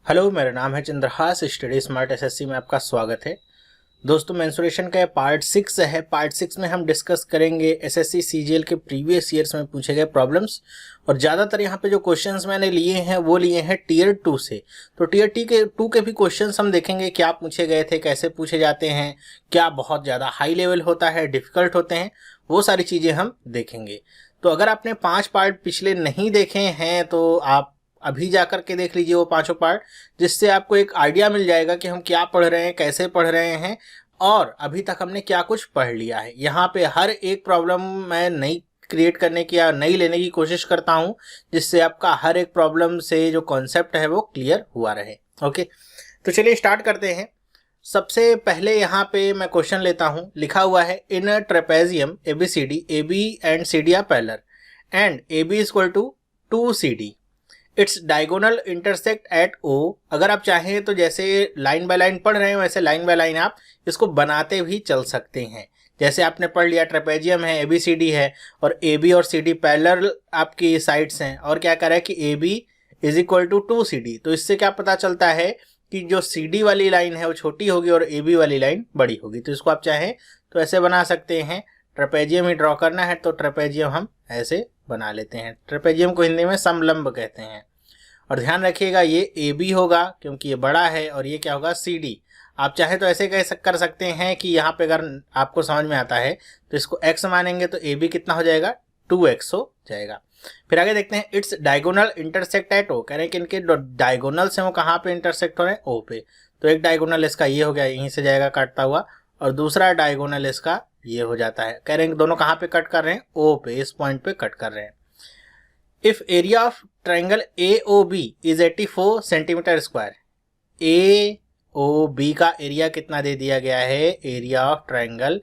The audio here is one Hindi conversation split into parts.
हेलो, मेरा नाम है चंद्रहास। स्टडी स्मार्ट एसएससी में आपका स्वागत है। दोस्तों, मेंसुरेशन का पार्ट 6 है। पार्ट 6 में हम डिस्कस करेंगे एसएससी सीजीएल के प्रीवियस ईयर्स में पूछे गए प्रॉब्लम्स, और ज़्यादातर यहाँ पे जो क्वेश्चंस मैंने लिए हैं वो लिए हैं टीयर 2 से। तो टीयर 2 के भी क्वेश्चंस हम देखेंगे, क्या पूछे गए थे, कैसे पूछे जाते हैं, क्या बहुत ज़्यादा हाई लेवल होता है, डिफ़िकल्ट होते हैं, वो सारी चीज़ें हम देखेंगे। तो अगर आपने 5 पार्ट पिछले नहीं देखे हैं तो आप अभी जा कर के देख लीजिए वो पांचों पार्ट, जिससे आपको एक आइडिया मिल जाएगा कि हम क्या पढ़ रहे हैं, कैसे पढ़ रहे हैं और अभी तक हमने क्या कुछ पढ़ लिया है। यहाँ पे हर एक प्रॉब्लम मैं नई क्रिएट करने की या नई लेने की कोशिश करता हूँ, जिससे आपका हर एक प्रॉब्लम से जो कॉन्सेप्ट है वो क्लियर हुआ रहे। ओके, तो चलिए स्टार्ट करते हैं। सबसे पहले यहाँ पे मैं क्वेश्चन लेता हूँ। लिखा हुआ है, in trapezium ABCD, AB and CD are parallel and AB is equal to 2CD। Its diagonal intersect at O। अगर आप चाहें तो जैसे लाइन बाय लाइन पढ़ रहे हैं वैसे लाइन बाय लाइन आप इसको बनाते भी चल सकते हैं। जैसे आपने पढ़ लिया ट्रेपेजियम है, ABCD है और AB और CD पैरेलल आपकी साइड्स हैं, और क्या कह रहा है कि AB is equal to 2CD। तो इससे क्या पता चलता है कि जो CD वाली लाइन है वो छोटी होगी और AB वाली लाइन बड़ी होगी। तो इसको आप चाहें तो ऐसे बना सकते हैं। ट्रेपेजियम ही ड्रॉ करना है तो ट्रेपेजियम हम ऐसे बना लेते हैं। ट्रेपेजियम को हिंदी में समलंब कहते हैं। और ध्यान रखिएगा ये AB होगा क्योंकि ये बड़ा है, और ये क्या होगा CD। आप चाहे तो ऐसे कर सकते हैं कि यहाँ पे अगर आपको समझ में आता है तो इसको x मानेंगे तो AB कितना हो जाएगा, 2x हो जाएगा। फिर आगे देखते हैं, it's diagonal intersect at O। कह रहे हैं कि इनके डायगोनल्स हैं वो कहाँ पे इंटरसेक्ट हो रहे हैं, O पे। तो एक डायगोनल इसका ये हो गया, यहीं से जाएगा काटता हुआ, और दूसरा डायगोनल इसका ये हो जाता है। कह रहे हैं दोनों कहाँ पे कट कर रहे हैं, O पे, इस पॉइंट पे कट कर रहे हैं। If area of triangle AOB is 84 centimetre square. AOB का एरिया कितना दे दिया गया है, एरिया ऑफ ट्रायंगल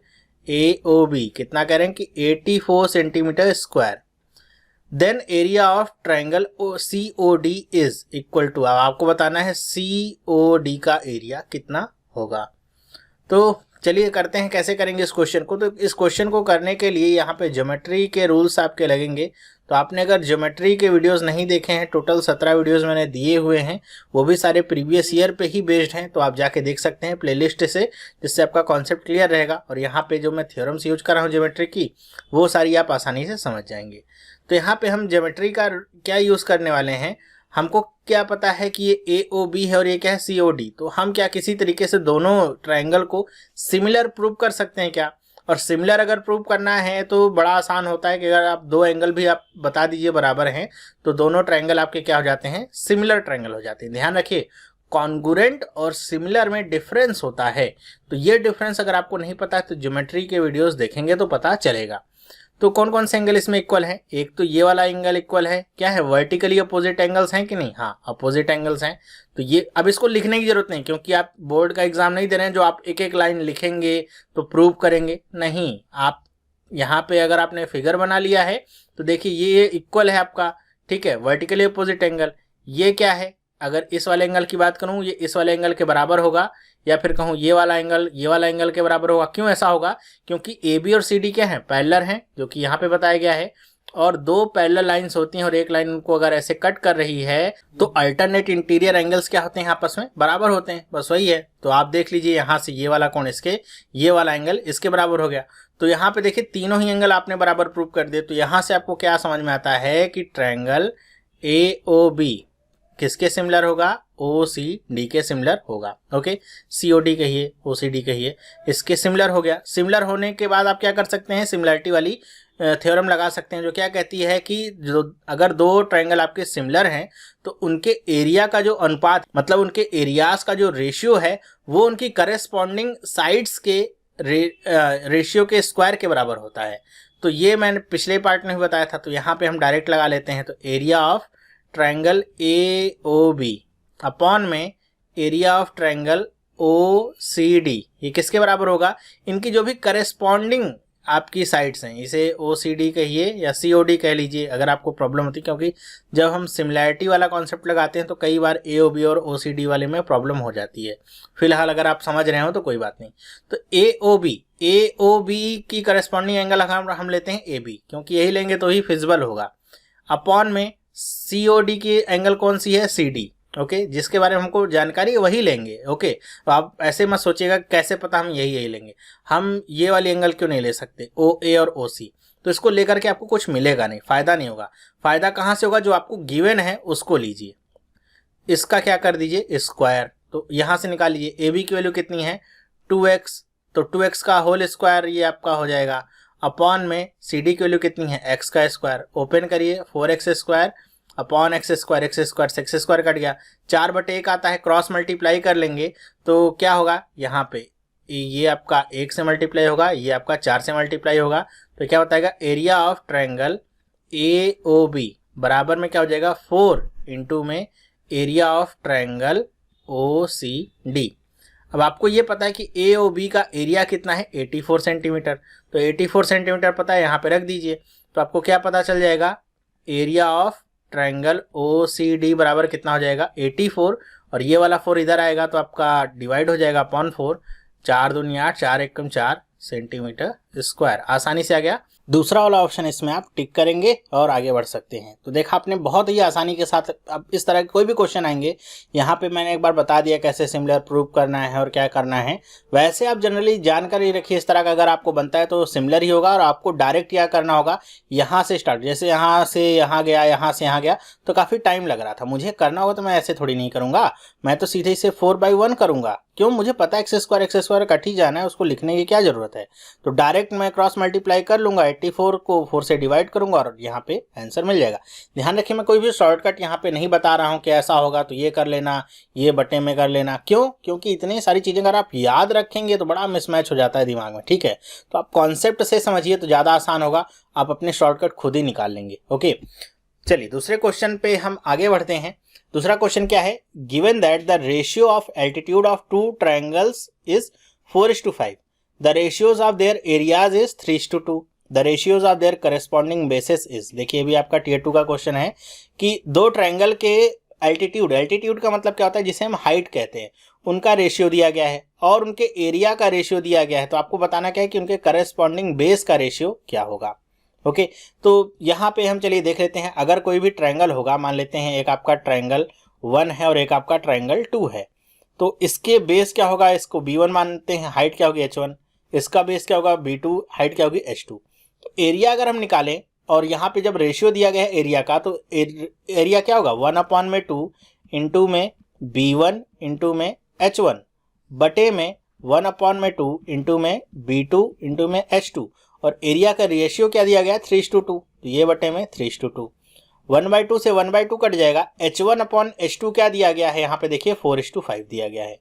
AOB कितना कह रहे हैं कि 84 centimetre square. Then area of triangle COD is equal to, अब आपको बताना है COD का एरिया कितना होगा। तो चलिए करते हैं, कैसे करेंगे इस क्वेश्चन को। तो इस क्वेश्चन को करने के लिए यहाँ पे ज्योमेट्री के रूल्स आपके लगेंगे। तो आपने अगर ज्योमेट्री के वीडियोस नहीं देखे हैं, टोटल 17 वीडियोस मैंने दिए हुए हैं, वो भी सारे प्रीवियस ईयर पे ही बेस्ड हैं, तो आप जाके देख सकते हैं प्लेलिस्ट से, जिससे आपका कॉन्सेप्ट क्लियर रहेगा। और यहाँ पे जो मैं थ्योरम्स यूज कर रहा हूँ ज्योमेट्री की, वो सारी आप आसानी से समझ जाएंगे। तो यहाँ पे हम ज्योमेट्री का क्या यूज़ करने वाले हैं, हमको क्या पता है कि ये AOB है और ये क्या है, COD। तो हम क्या किसी तरीके से दोनों ट्रायंगल को सिमिलर प्रूव कर सकते हैं क्या। और सिमिलर अगर प्रूव करना है तो बड़ा आसान होता है कि अगर आप दो एंगल भी आप बता दीजिए बराबर हैं, तो दोनों ट्रायंगल आपके क्या हो जाते हैं, सिमिलर ट्रायंगल हो जाते हैं। ध्यान रखिए, कॉन्ग्रुएंट और सिमिलर में डिफरेंस होता है। तो ये डिफरेंस अगर आपको नहीं पता है तो ज्योमेट्री के वीडियोस देखेंगे तो पता चलेगा। तो कौन कौन से एंगल इसमें इक्वल है, एक तो ये वाला एंगल इक्वल है, क्या है, वर्टिकली अपोजिट एंगल्स हैं कि नहीं, हाँ अपोजिट एंगल्स हैं। तो ये अब इसको लिखने की जरूरत नहीं, क्योंकि आप बोर्ड का एग्जाम नहीं दे रहे हैं जो आप एक एक लाइन लिखेंगे तो प्रूव करेंगे नहीं। आप यहाँ पे अगर आपने फिगर बना लिया है तो देखिए ये इक्वल है आपका, ठीक है, वर्टिकली अपोजिट एंगल। ये क्या है, अगर इस वाले एंगल की बात करूं, ये इस वाले एंगल के बराबर होगा, या फिर कहूं ये वाला एंगल के बराबर होगा। क्यों ऐसा होगा, क्योंकि AB और CD क्या है, पैरेलल हैं, जो कि यहाँ पे बताया गया है। और दो पैरेलल लाइंस होती हैं और एक लाइन को अगर ऐसे कट कर रही है तो अल्टरनेट इंटीरियर एंगल्स क्या होते हैं, आपस में बराबर होते हैं, बस वही है। तो आप देख लीजिए यहाँ से ये वाला कोण इसके, ये वाला एंगल इसके बराबर हो गया। तो यहाँ पे देखिए तीनों ही एंगल आपने बराबर प्रूव कर दिए। तो यहाँ से आपको क्या समझ में आता है कि ट्रायंगल AOB किसके सिमिलर होगा, OCD के सिमिलर होगा। ओके, COD कहिए, OCD कहिए, इसके सिमिलर हो गया। सिमिलर होने के बाद आप क्या कर सकते हैं, सिमिलरिटी वाली थ्योरम लगा सकते हैं, जो क्या कहती है कि जो अगर दो ट्रायंगल आपके सिमिलर हैं तो उनके एरिया का जो अनुपात, मतलब उनके एरियाज का जो रेशियो है, वो उनकी करेस्पॉन्डिंग साइड्स के रेशियो के स्क्वायर के बराबर होता है। तो ये मैंने पिछले पार्ट में भी बताया था, तो यहाँ पे हम डायरेक्ट लगा लेते हैं। तो area of triangle AOB upon में एरिया ऑफ ट्रायंगल OCD, ये किसके बराबर होगा, इनकी जो भी करेस्पॉन्डिंग आपकी साइड्स हैं, इसे OCD कहिए या COD कह लीजिए अगर आपको प्रॉब्लम होती है, क्योंकि जब हम सिमिलैरिटी वाला कॉन्सेप्ट लगाते हैं तो कई बार AOB और OCD वाले में प्रॉब्लम हो जाती है। फिलहाल अगर आप समझ रहे हो तो कोई बात नहीं। तो AOB की करेस्पॉन्डिंग एंगल हम लेते हैं AB, क्योंकि यही लेंगे तो ही फिजिबल होगा, अपॉन में COD की एंगल कौन सी है, CD। ओके, जिसके बारे में हमको जानकारी है वही लेंगे। ओके, तो आप ऐसे मत सोचिएगा कैसे पता हम यही लेंगे, हम ये वाली एंगल क्यों नहीं ले सकते, ओ ए और ओ सी। तो इसको लेकर के आपको कुछ मिलेगा नहीं, फायदा नहीं होगा। फायदा कहाँ से होगा, जो आपको गिवन है उसको लीजिए, इसका क्या कर दीजिए स्क्वायर। तो यहाँ से निकाल लीजिए, ए बी की वैल्यू कितनी है 2x, तो 2x का होल स्क्वायर ये आपका हो जाएगा, अपॉन में सी डी की वैल्यू कितनी है x का स्क्वायर, ओपन करिए 4x square upon x square से एक्स स्क्वायर कट गया, 4/1 आता है, क्रॉस मल्टीप्लाई कर लेंगे तो क्या होगा, यहाँ पे ये आपका 1 से मल्टीप्लाई होगा, ये आपका 4 से मल्टीप्लाई होगा, तो क्या बताएगा area of triangle A O B बराबर में क्या हो जाएगा 4 इंटू में area of triangle O C D. अब आपको ये पता है कि ए ओ बी का एरिया कितना है 84 सेंटीमीटर, तो 84 सेंटीमीटर पता है, यहाँ पे रख दीजिए, तो आपको क्या पता चल जाएगा area of triangle O C D बराबर कितना हो जाएगा 84, और ये वाला 4 इधर आएगा तो आपका डिवाइड हो जाएगा अपॉन 4, 4 दूनी 8, 4 एकम 4 सेंटीमीटर स्क्वायर। आसानी से आ गया। दूसरा वाला ऑप्शन इसमें आप टिक करेंगे और आगे बढ़ सकते हैं। तो देखा आपने बहुत ही आसानी के साथ, अब इस तरह के कोई भी क्वेश्चन आएंगे, यहाँ पे मैंने एक बार बता दिया कैसे सिमिलर प्रूव करना है और क्या करना है। वैसे आप जनरली जानकारी रखिए, इस तरह का अगर आपको बनता है तो सिमिलर ही होगा, और आपको डायरेक्ट क्या करना होगा, यहाँ से स्टार्ट, जैसे यहाँ से यहाँ गया, यहाँ से यहाँ गया तो काफ़ी टाइम लग रहा था, मुझे करना होगा तो मैं ऐसे थोड़ी नहीं करूँगा, मैं तो सीधे इसे 4/1 करूँगा। क्यों, मुझे पता है एक्स स्क्वायर कट ही जाना है, उसको लिखने की क्या जरूरत है। तो डायरेक्ट मैं क्रॉस मल्टीप्लाई कर लूंगा, 84 को 4 से डिवाइड करूंगा और यहाँ पे आंसर मिल जाएगा। ध्यान रखिए, मैं कोई भी शॉर्टकट यहाँ पे नहीं बता रहा हूँ कि ऐसा होगा तो ये कर लेना, ये बटे में कर लेना। क्यों, क्योंकि इतनी सारी चीजें अगर आप याद रखेंगे तो बड़ा मिसमैच हो जाता है दिमाग में, ठीक है। तो आप कॉन्सेप्ट से समझिए तो ज्यादा आसान होगा, आप अपने शॉर्टकट खुद ही निकाल लेंगे। ओके, चलिए दूसरे क्वेश्चन पे हम आगे बढ़ते हैं। दूसरा क्वेश्चन क्या है, given that the ratio of altitude of two triangles is 4:5, the ratios of their areas is 3:2, the ratios of their corresponding basis is. देखिए भी आपका टियर 2 का क्वेश्चन है कि दो ट्रायंगल के एल्टीट्यूड का मतलब क्या होता है, जिसे हम हाइट कहते हैं, उनका रेशियो दिया गया है और उनके एरिया का रेशियो दिया गया है। तो आपको बताना क्या है कि उनके करस्पॉन्डिंग बेस का रेशियो क्या होगा। ओके, तो यहाँ पे हम चलिए देख लेते हैं। अगर कोई भी ट्रायंगल होगा, मान लेते हैं एक आपका ट्रायंगल 1 है और एक आपका ट्रायंगल 2 है, तो इसके बेस क्या होगा, इसको B1 मानते हैं, हाइट क्या होगी H1, इसका बेस क्या होगा B2, हाइट क्या होगी H2। तो एरिया अगर हम निकालें और यहाँ पे जब रेशियो दिया गया है एरिया का, तो एरिया क्या होगा 1/2 इंटू में B1 इंटू में H1 बटे में 1/2 इंटू में B2 इंटू में H2, और एरिया का रेशियो क्या दिया गया 3:2, तो ये बटे में 3:2, 1/2 से 1/2 कट जाएगा। H1/H2 क्या दिया गया है, यहाँ पे देखिए 4:5 दिया गया है,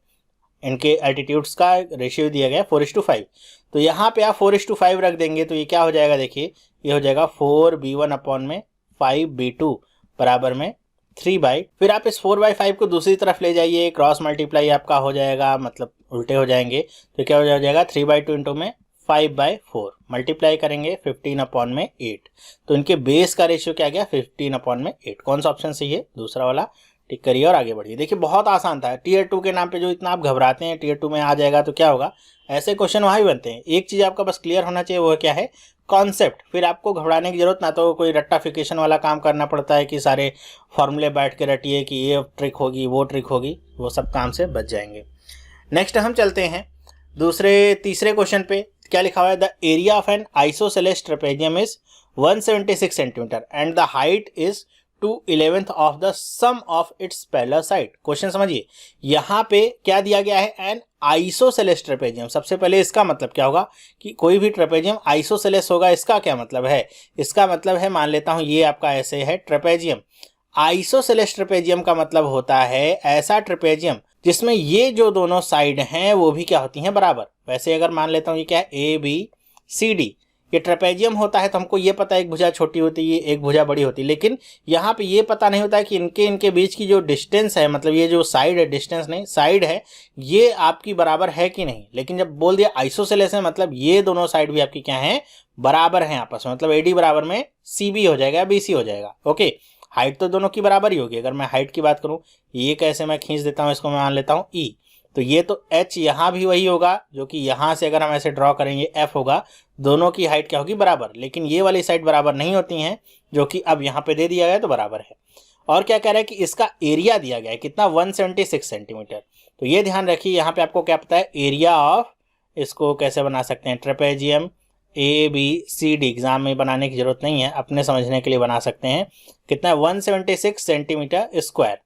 इनके एल्टीट्यूड्स का रेशियो दिया गया है 4:5। तो यहाँ पे आप 4:5 रख देंगे तो ये क्या हो जाएगा, देखिए ये हो जाएगा 4B1/5B2 बराबर में 3/, फिर आप इस 4/5 को दूसरी तरफ ले जाइए, क्रॉस मल्टीप्लाई आपका हो जाएगा, मतलब उल्टे हो जाएंगे, तो क्या हो जाएगा 3/2 इंटू में 5/4, मल्टीप्लाई करेंगे 15/8, तो इनके बेस का रेशियो क्या गया 15/8। कौन सा ऑप्शन सही है, दूसरा वाला, टिक करिए और आगे बढ़िए। देखिए बहुत आसान था, टियर 2 के नाम पे जो इतना आप घबराते हैं, टियर 2 में आ जाएगा तो क्या होगा, ऐसे क्वेश्चन वहाँ भी बनते हैं। एक चीज़ आपका बस क्लियर होना चाहिए, वो क्या है कॉन्सेप्ट, फिर आपको घबराने की जरूरत ना, तो कोई रट्टाफिकेशन वाला काम करना पड़ता है कि सारे फॉर्मूले बैठ के रटिए कि ये ट्रिक होगी वो ट्रिक होगी, वो सब काम से बच जाएंगे। नेक्स्ट हम चलते हैं तीसरे क्वेश्चन पे। क्या लिखा हुआ है, the area of an isosceles trapezium is 176 centimetre and the height is 2/11 of the sum of its parallel side. Question समझिए, यहाँ पे क्या दिया गया है, एन आइसोसेलेस ट्रेपेजियम। सबसे पहले इसका मतलब क्या होगा कि कोई भी ट्रेपेजियम आइसोसेलेस होगा, इसका क्या मतलब है, इसका मतलब है, मान लेता हूं ये आपका ऐसे है ट्रेपेजियम, आइसोसेलेस ट्रेपेजियम का मतलब होता है ऐसा ट्रेपेजियम जिसमें ये जो दोनों साइड हैं वो भी क्या होती हैं बराबर। वैसे अगर मान लेता हूँ ये क्या है ABCD, ये ट्रेपेजियम होता है तो हमको ये पता है एक भुजा छोटी होती है एक भुजा बड़ी होती है, लेकिन यहाँ पे ये पता नहीं होता है कि इनके बीच की जो डिस्टेंस है, मतलब ये जो साइड है, डिस्टेंस नहीं साइड है, ये आपकी बराबर है कि नहीं। लेकिन जब बोल दिया आइसोसेलेस है, मतलब ये दोनों साइड भी आपकी क्या है बराबर हैं आपस में, मतलब AD बराबर में CB हो जाएगा, BC हो जाएगा। ओके, हाइट तो दोनों की बराबर ही होगी। अगर मैं हाइट की बात करूं, ये कैसे मैं खींच देता हूं, इसको मैं मान लेता हूं E, तो ये तो H यहाँ भी वही होगा जो कि यहाँ से अगर हम ऐसे ड्रॉ करेंगे F होगा, दोनों की हाइट क्या होगी बराबर, लेकिन ये वाली साइड बराबर नहीं होती हैं, जो कि अब यहाँ पे दे दिया गया तो बराबर है। और क्या कह रहा है कि इसका एरिया दिया गया है कितना 176 सेंटीमीटर। तो ये ध्यान रखिए यहाँ पे आपको क्या पता है एरिया ऑफ, इसको कैसे बना सकते हैं ट्रेपेजियम ABCD, एग्जाम में बनाने की जरूरत नहीं है, अपने समझने के लिए बना सकते हैं। कितना है 176 सेंटीमीटर स्क्वायर।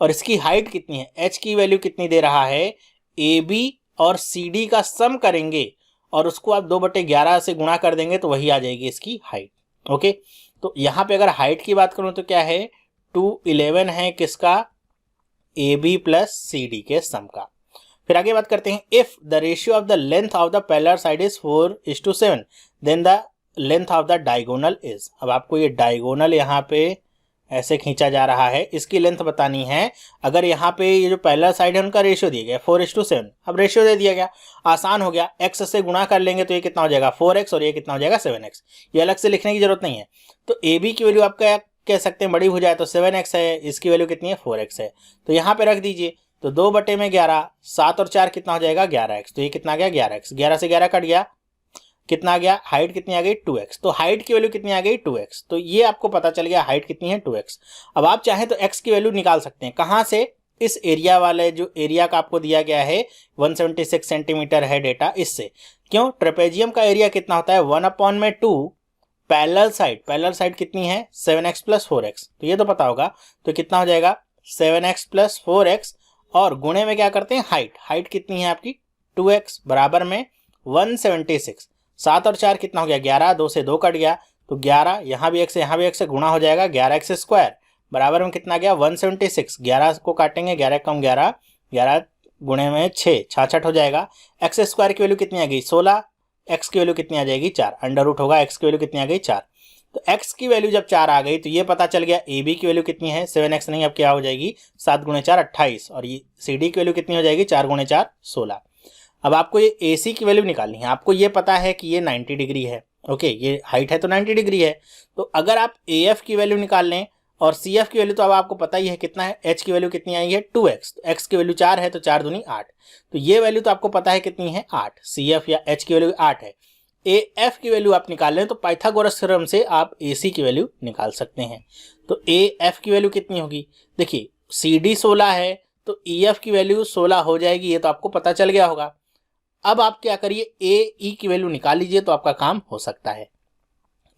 और इसकी हाइट कितनी है, h की वैल्यू कितनी दे रहा है, AB और CD का सम करेंगे और उसको आप 2/11 से गुणा कर देंगे तो वही आ जाएगी इसकी हाइट। ओके, तो यहाँ पे अगर हाइट की बात करूँ तो क्या है 211 है किसका, AB प्लस CD के सम का। फिर आगे बात करते हैं, if the ratio of the length of the parallel side is 4:7 then the length of the diagonal is. अब आपको ये डायगोनल यहाँ पे ऐसे खींचा जा रहा है, इसकी लेंथ बतानी है। अगर यहाँ पे ये जो पैरेलल साइड है उनका रेशियो दिया गया 4:7, अब रेशियो दे दिया गया, आसान हो गया, x से गुणा कर लेंगे तो ये कितना हो जाएगा 4x और ये कितना हो जाएगा 7x। ये अलग से लिखने की जरूरत नहीं है। तो AB की वैल्यू आपका कह सकते हैं बड़ी भुजा है तो 7x है, इसकी वैल्यू कितनी है 4x है, तो यहाँ पे रख दीजिए। तो 2/11, 7 और 4 कितना हो जाएगा 11x, तो ये कितना आ गया 11x, 11 से 11 कट गया, कितना आ गया, हाइट कितनी आ गई 2x, तो हाइट की वैल्यू कितनी आ गई 2x। तो ये आपको पता चल गया हाइट कितनी है 2x। अब आप चाहें तो x की वैल्यू निकाल सकते हैं, कहाँ से, इस एरिया वाले जो एरिया का आपको दिया गया है 176 सेंटीमीटर है डेटा, इससे। क्यों, ट्रेपेजियम का एरिया कितना होता है 1/2, पैरेलल साइड कितनी है 7x प्लस 4x, तो ये तो पता होगा, तो कितना हो जाएगा 7x प्लस 4x और गुणे में क्या करते हैं हाइट कितनी है आपकी 2x बराबर में 176, 7 और 4 कितना हो गया 11, 2 से 2 कट गया, तो 11, यहाँ भी x से यहाँ भी x से गुणा हो जाएगा 11x स्क्वायर बराबर में कितना गया 176, 11 को काटेंगे 11 कम 11, 11 गुणे में 6, 66 हो जाएगा। x स्क्वायर की वैल्यू कितनी आ गई 16, x की वैल्यू कितनी आ जाएगी 4, अंडर रूट होगा, x की वैल्यू कितनी आ गई 4। तो x की वैल्यू जब 4 आ गई तो ये पता चल गया AB की वैल्यू कितनी है 7x नहीं, अब क्या हो जाएगी 7 गुणे 4 28 और ये CD की वैल्यू कितनी हो जाएगी 4 गुणे 4 16। अब आपको ये AC की वैल्यू निकालनी है, आपको ये पता है कि ये 90 डिग्री है। ओके, ये हाइट है तो 90 डिग्री है, तो अगर आप AF की वैल्यू निकाल लें और CF की वैल्यू तो अब आपको पता ही है कितना है, H की वैल्यू कितनी आई है 2x, तो x की वैल्यू 4 है तो 4 दूनी 8, तो ये वैल्यू तो आपको पता है कितनी है 8, CF या H की वैल्यू 8 है। AF की वैल्यू आप निकाल लें तो पाइथागोरस थ्योरम से आप AC की वैल्यू निकाल सकते हैं। तो AF की वैल्यू कितनी होगी, देखिए CD 16 है तो EF की वैल्यू 16 हो जाएगी, ये तो आपको पता चल गया होगा। अब आप क्या करिए AE की वैल्यू निकाल लीजिए तो आपका काम हो सकता है।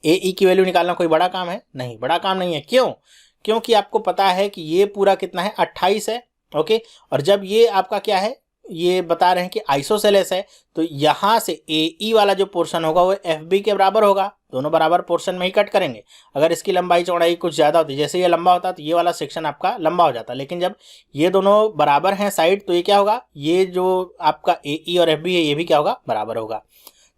AE की वैल्यू निकालना कोई बड़ा काम है नहीं, बड़ा काम नहीं है। क्यों, क्योंकि आपको पता है कि ये पूरा कितना है 28 है। ओके, और जब ये आपका क्या है, ये बता रहे हैं कि आइसोसेलेस है, तो यहाँ से AE वाला जो पोर्शन होगा वो FB के बराबर होगा, दोनों बराबर पोर्शन में ही कट करेंगे। अगर इसकी लंबाई चौड़ाई कुछ ज़्यादा होती, जैसे ये लंबा होता तो ये वाला सेक्शन आपका लंबा हो जाता, लेकिन जब ये दोनों बराबर हैं साइड तो ये क्या होगा, ये जो आपका AE और FB है ये भी क्या होगा बराबर होगा।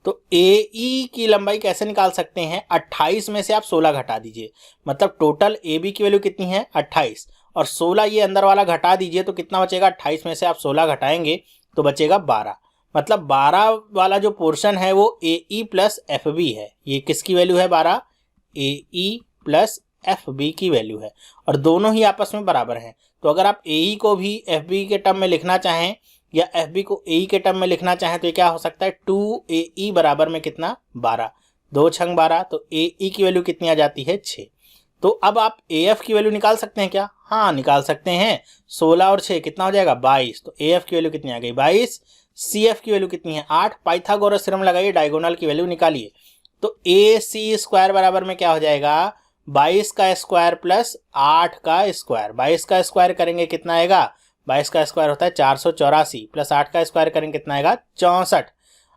तो AE की लंबाई कैसे निकाल सकते हैं, 28 में से आप 16 घटा दीजिए, मतलब टोटल AB की वैल्यू कितनी है 28 और 16 ये अंदर वाला घटा दीजिए तो कितना बचेगा, 28 में से आप 16 घटाएंगे तो बचेगा 12, मतलब 12 वाला जो पोर्शन है वो AE प्लस FB है। ये किसकी वैल्यू है 12, AE प्लस FB की वैल्यू है और दोनों ही आपस में बराबर हैं। तो अगर आप AE को भी FB के टर्म में लिखना चाहें या FB को AE के टर्म में लिखना चाहें तो ये क्या हो सकता है 2AE बराबर में कितना 12, 2 छंग 12, तो AE की वैल्यू कितनी आ जाती है 6। तो अब आप AF की वैल्यू निकाल सकते हैं क्या, हाँ निकाल सकते हैं, 16 और 6 कितना हो जाएगा 22, तो AF की वैल्यू कितनी आ गई 22, CF की वैल्यू कितनी है 8, पाइथागोरस थ्योरम लगाइए, डायगोनल की वैल्यू निकालिए। तो AC स्क्वायर बराबर में क्या हो जाएगा 22 का स्क्वायर प्लस 8 का स्क्वायर, 22 का स्क्वायर करेंगे कितना आएगा, 22 का स्क्वायर होता है 484 प्लस 8 का स्क्वायर करेंगे कितना आएगा 64।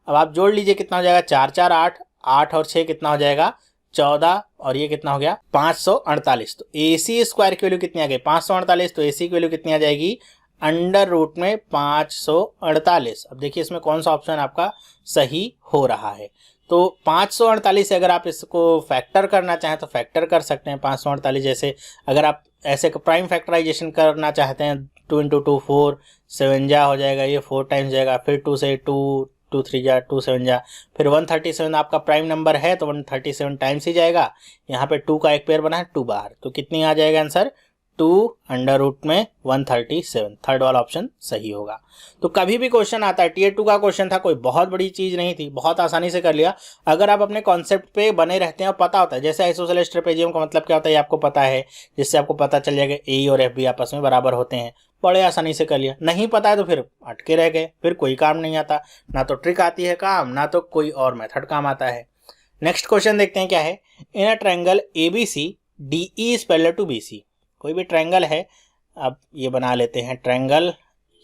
अब आप जोड़ लीजिए कितना हो जाएगा 4 4 8, 8 और 6 कितना हो जाएगा 14 और ये कितना हो गया 548। तो AC स्क्वायर की वैल्यू कितनी आ गई 548, तो AC की वैल्यू कितनी आ जाएगी अंडर रूट में 548। अब देखिए इसमें कौन सा ऑप्शन आपका सही हो रहा है। तो 548 से अगर आप इसको फैक्टर करना चाहें तो फैक्टर कर सकते हैं 548, जैसे अगर आप ऐसे प्राइम फैक्टराइजेशन करना चाहते हैं 2 × 2 4, 7 जा हो जाएगा, ये 4 टाइम्स जाएगा, फिर 2 से 2, 2 3 जा 2 7 जा, फिर 137 आपका प्राइम नंबर है तो 137 टाइम्स ही जाएगा, यहाँ पे 2 का एक पेयर बना है 2 बाहर, तो कितनी आ जाएगा आंसर 2 अंडर रूट में 137, थर्ड वाला ऑप्शन सही होगा। तो कभी भी क्वेश्चन आता है, टीयर 2 का क्वेश्चन था, कोई बहुत बड़ी चीज़ नहीं थी, बहुत आसानी से कर लिया अगर आप अपने कॉन्सेप्ट पे बने रहते हैं और पता होता है। जैसे आइसोसेलेस ट्रेपेजियम का मतलब क्या होता है ये आपको पता है, जिससे आपको पता चल जाएगा ए और एफ भी आपस में बराबर होते हैं, बड़े आसानी से कर लिया। नहीं पता है तो फिर अटके रह गए, फिर कोई काम नहीं आता, ना तो ट्रिक आती है काम, ना तो कोई और मेथड काम आता है। नेक्स्ट क्वेश्चन देखते हैं क्या है। In a triangle ABC DE is parallel to BC। कोई भी ट्रायंगल है, अब ये बना लेते हैं ट्रायंगल,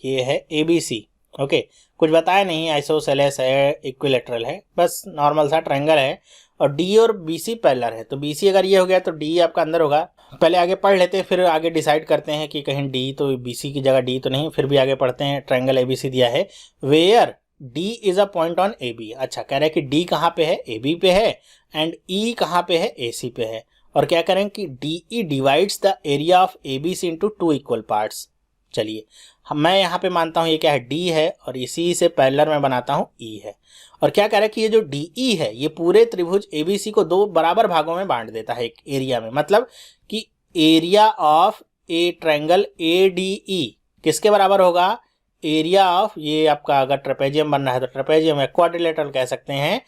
ये है ABC, ओके, कुछ बताया नहीं, आइसोसेलेस है, इक्विलेटरल है, बस नॉर्मल सा ट्रायंगल है और D और BC पैरेलल है। तो BC अगर ये हो गया तो D आपका अंदर होगा। पहले आगे पढ़ लेते हैं, फिर आगे डिसाइड करते हैं कि कहीं D तो BC की जगह D तो नहीं, फिर भी आगे पढ़ते हैं। ट्रायंगल ABC दिया है, where D is a point on AB। अच्छा, कह रहे हैं कि D कहाँ पे है, AB पे है, एंड E कहाँ पे है, AC पे है। और क्या करें कि DE divides the area of ABC into 2 equal parts. चलिए मैं यहाँ पे मानता हूँ ये क्या है, D है, और इसी से पैरेलल में बनाता हूँ E है। और क्या कह रहा है कि ये जो DE है ये पूरे त्रिभुज ABC को 2 बराबर भागों में बांट देता है एक एरिया में। मतलब कि area of A triangle ADE किसके बराबर होगा, एरिया ऑफ, ये आपका अगर ट्रेपेजियम बन रहा है तो ट्रेपेजियम है, क्वाड्रिलेटरल कह सकते हैं,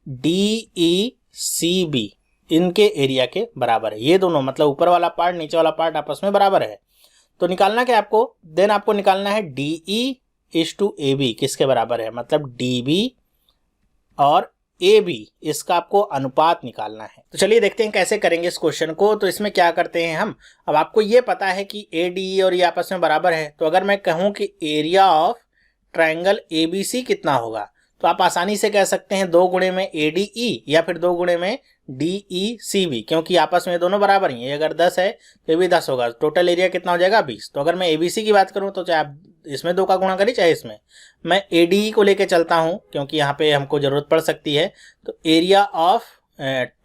DECB इनके एरिया के बराबर है। ये दोनों मतलब ऊपर वाला पार्ट नीचे वाला पार्ट आपस में बराबर है। तो निकालना क्या आपको, देन आपको निकालना है DE इज टू AB किसके बराबर है, मतलब DB और AB इसका आपको अनुपात निकालना है। तो चलिए देखते हैं कैसे करेंगे इस क्वेश्चन को। तो इसमें क्या करते हैं हम, अब आपको ये पता है कि ADE और ये आपस में बराबर है, तो अगर मैं कहूँ कि एरिया ऑफ ट्रायंगल ABC कितना होगा, तो आप आसानी से कह सकते हैं 2 गुणे में ADE या फिर 2 गुणे में DECB, क्योंकि आपस में दोनों बराबर ही है। अगर 10 है तो ये भी 10 होगा, टोटल एरिया कितना हो जाएगा 20। तो अगर मैं ABC की बात करूं तो चाहे आप इसमें 2 का गुणा करिए चाहे इसमें, मैं ADE को लेके चलता हूं क्योंकि यहाँ पे हमको जरूरत पड़ सकती है। तो एरिया ऑफ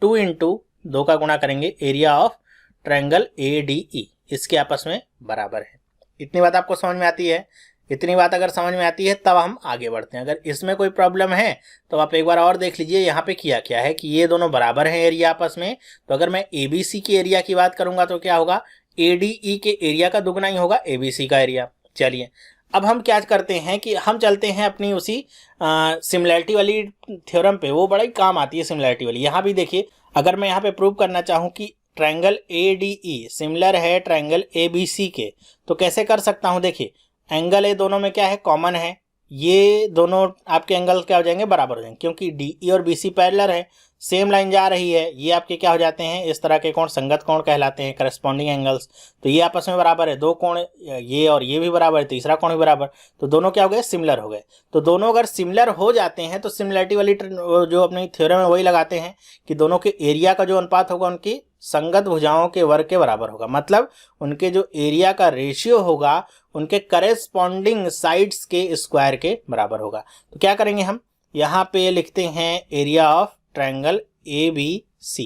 2 इंटू 2 का गुणा करेंगे, एरिया ऑफ ट्रायंगल ADE इसके आपस में बराबर है। इतनी बात आपको समझ में आती है। इतनी बात अगर समझ में आती है तब हम आगे बढ़ते हैं। अगर इसमें कोई प्रॉब्लम है तो आप एक बार और देख लीजिए, यहाँ पे किया क्या है कि ये दोनों बराबर हैं एरिया आपस में। तो अगर मैं ABC की एरिया की बात करूंगा तो क्या होगा, ADE के एरिया का दुगना ही होगा ABC का एरिया। चलिए अब हम क्या करते हैं कि हम चलते हैं अपनी उसी सिमिलैरिटी वाली थ्योरम पे, वो बड़ा ही काम आती है सिमिलैरिटी वाली। यहाँ भी देखिए, अगर मैं यहाँ पे प्रूव करना चाहूँ कि ट्रायंगल ADE सिमिलर है ट्रायंगल ABC के, तो कैसे कर सकता हूँ। देखिए एंगल ए दोनों में क्या है, कॉमन है, ये दोनों आपके एंगल क्या हो जाएंगे, बराबर हो जाएंगे, क्योंकि DE और BC पैरेलल है, सेम लाइन जा रही है। ये आपके क्या हो जाते हैं, इस तरह के कोण संगत कोण कहलाते हैं, करस्पॉन्डिंग एंगल्स। तो ये आपस में बराबर है, 2 कोण ये और ये भी बराबर है, तीसरा कोण भी बराबर, तो दोनों क्या हो गए, सिमिलर हो गए। तो दोनों अगर सिमिलर हो जाते हैं तो सिमिलरिटी वाली जो अपनी थ्योरम है वही लगाते हैं कि दोनों के एरिया का जो अनुपात होगा उनकी संगत भुजाओं के वर्ग के बराबर होगा। मतलब उनके जो एरिया का रेशियो होगा उनके करेस्पॉन्डिंग साइड्स के स्क्वायर के बराबर होगा। तो क्या करेंगे हम, यहाँ पे लिखते हैं area of triangle ABC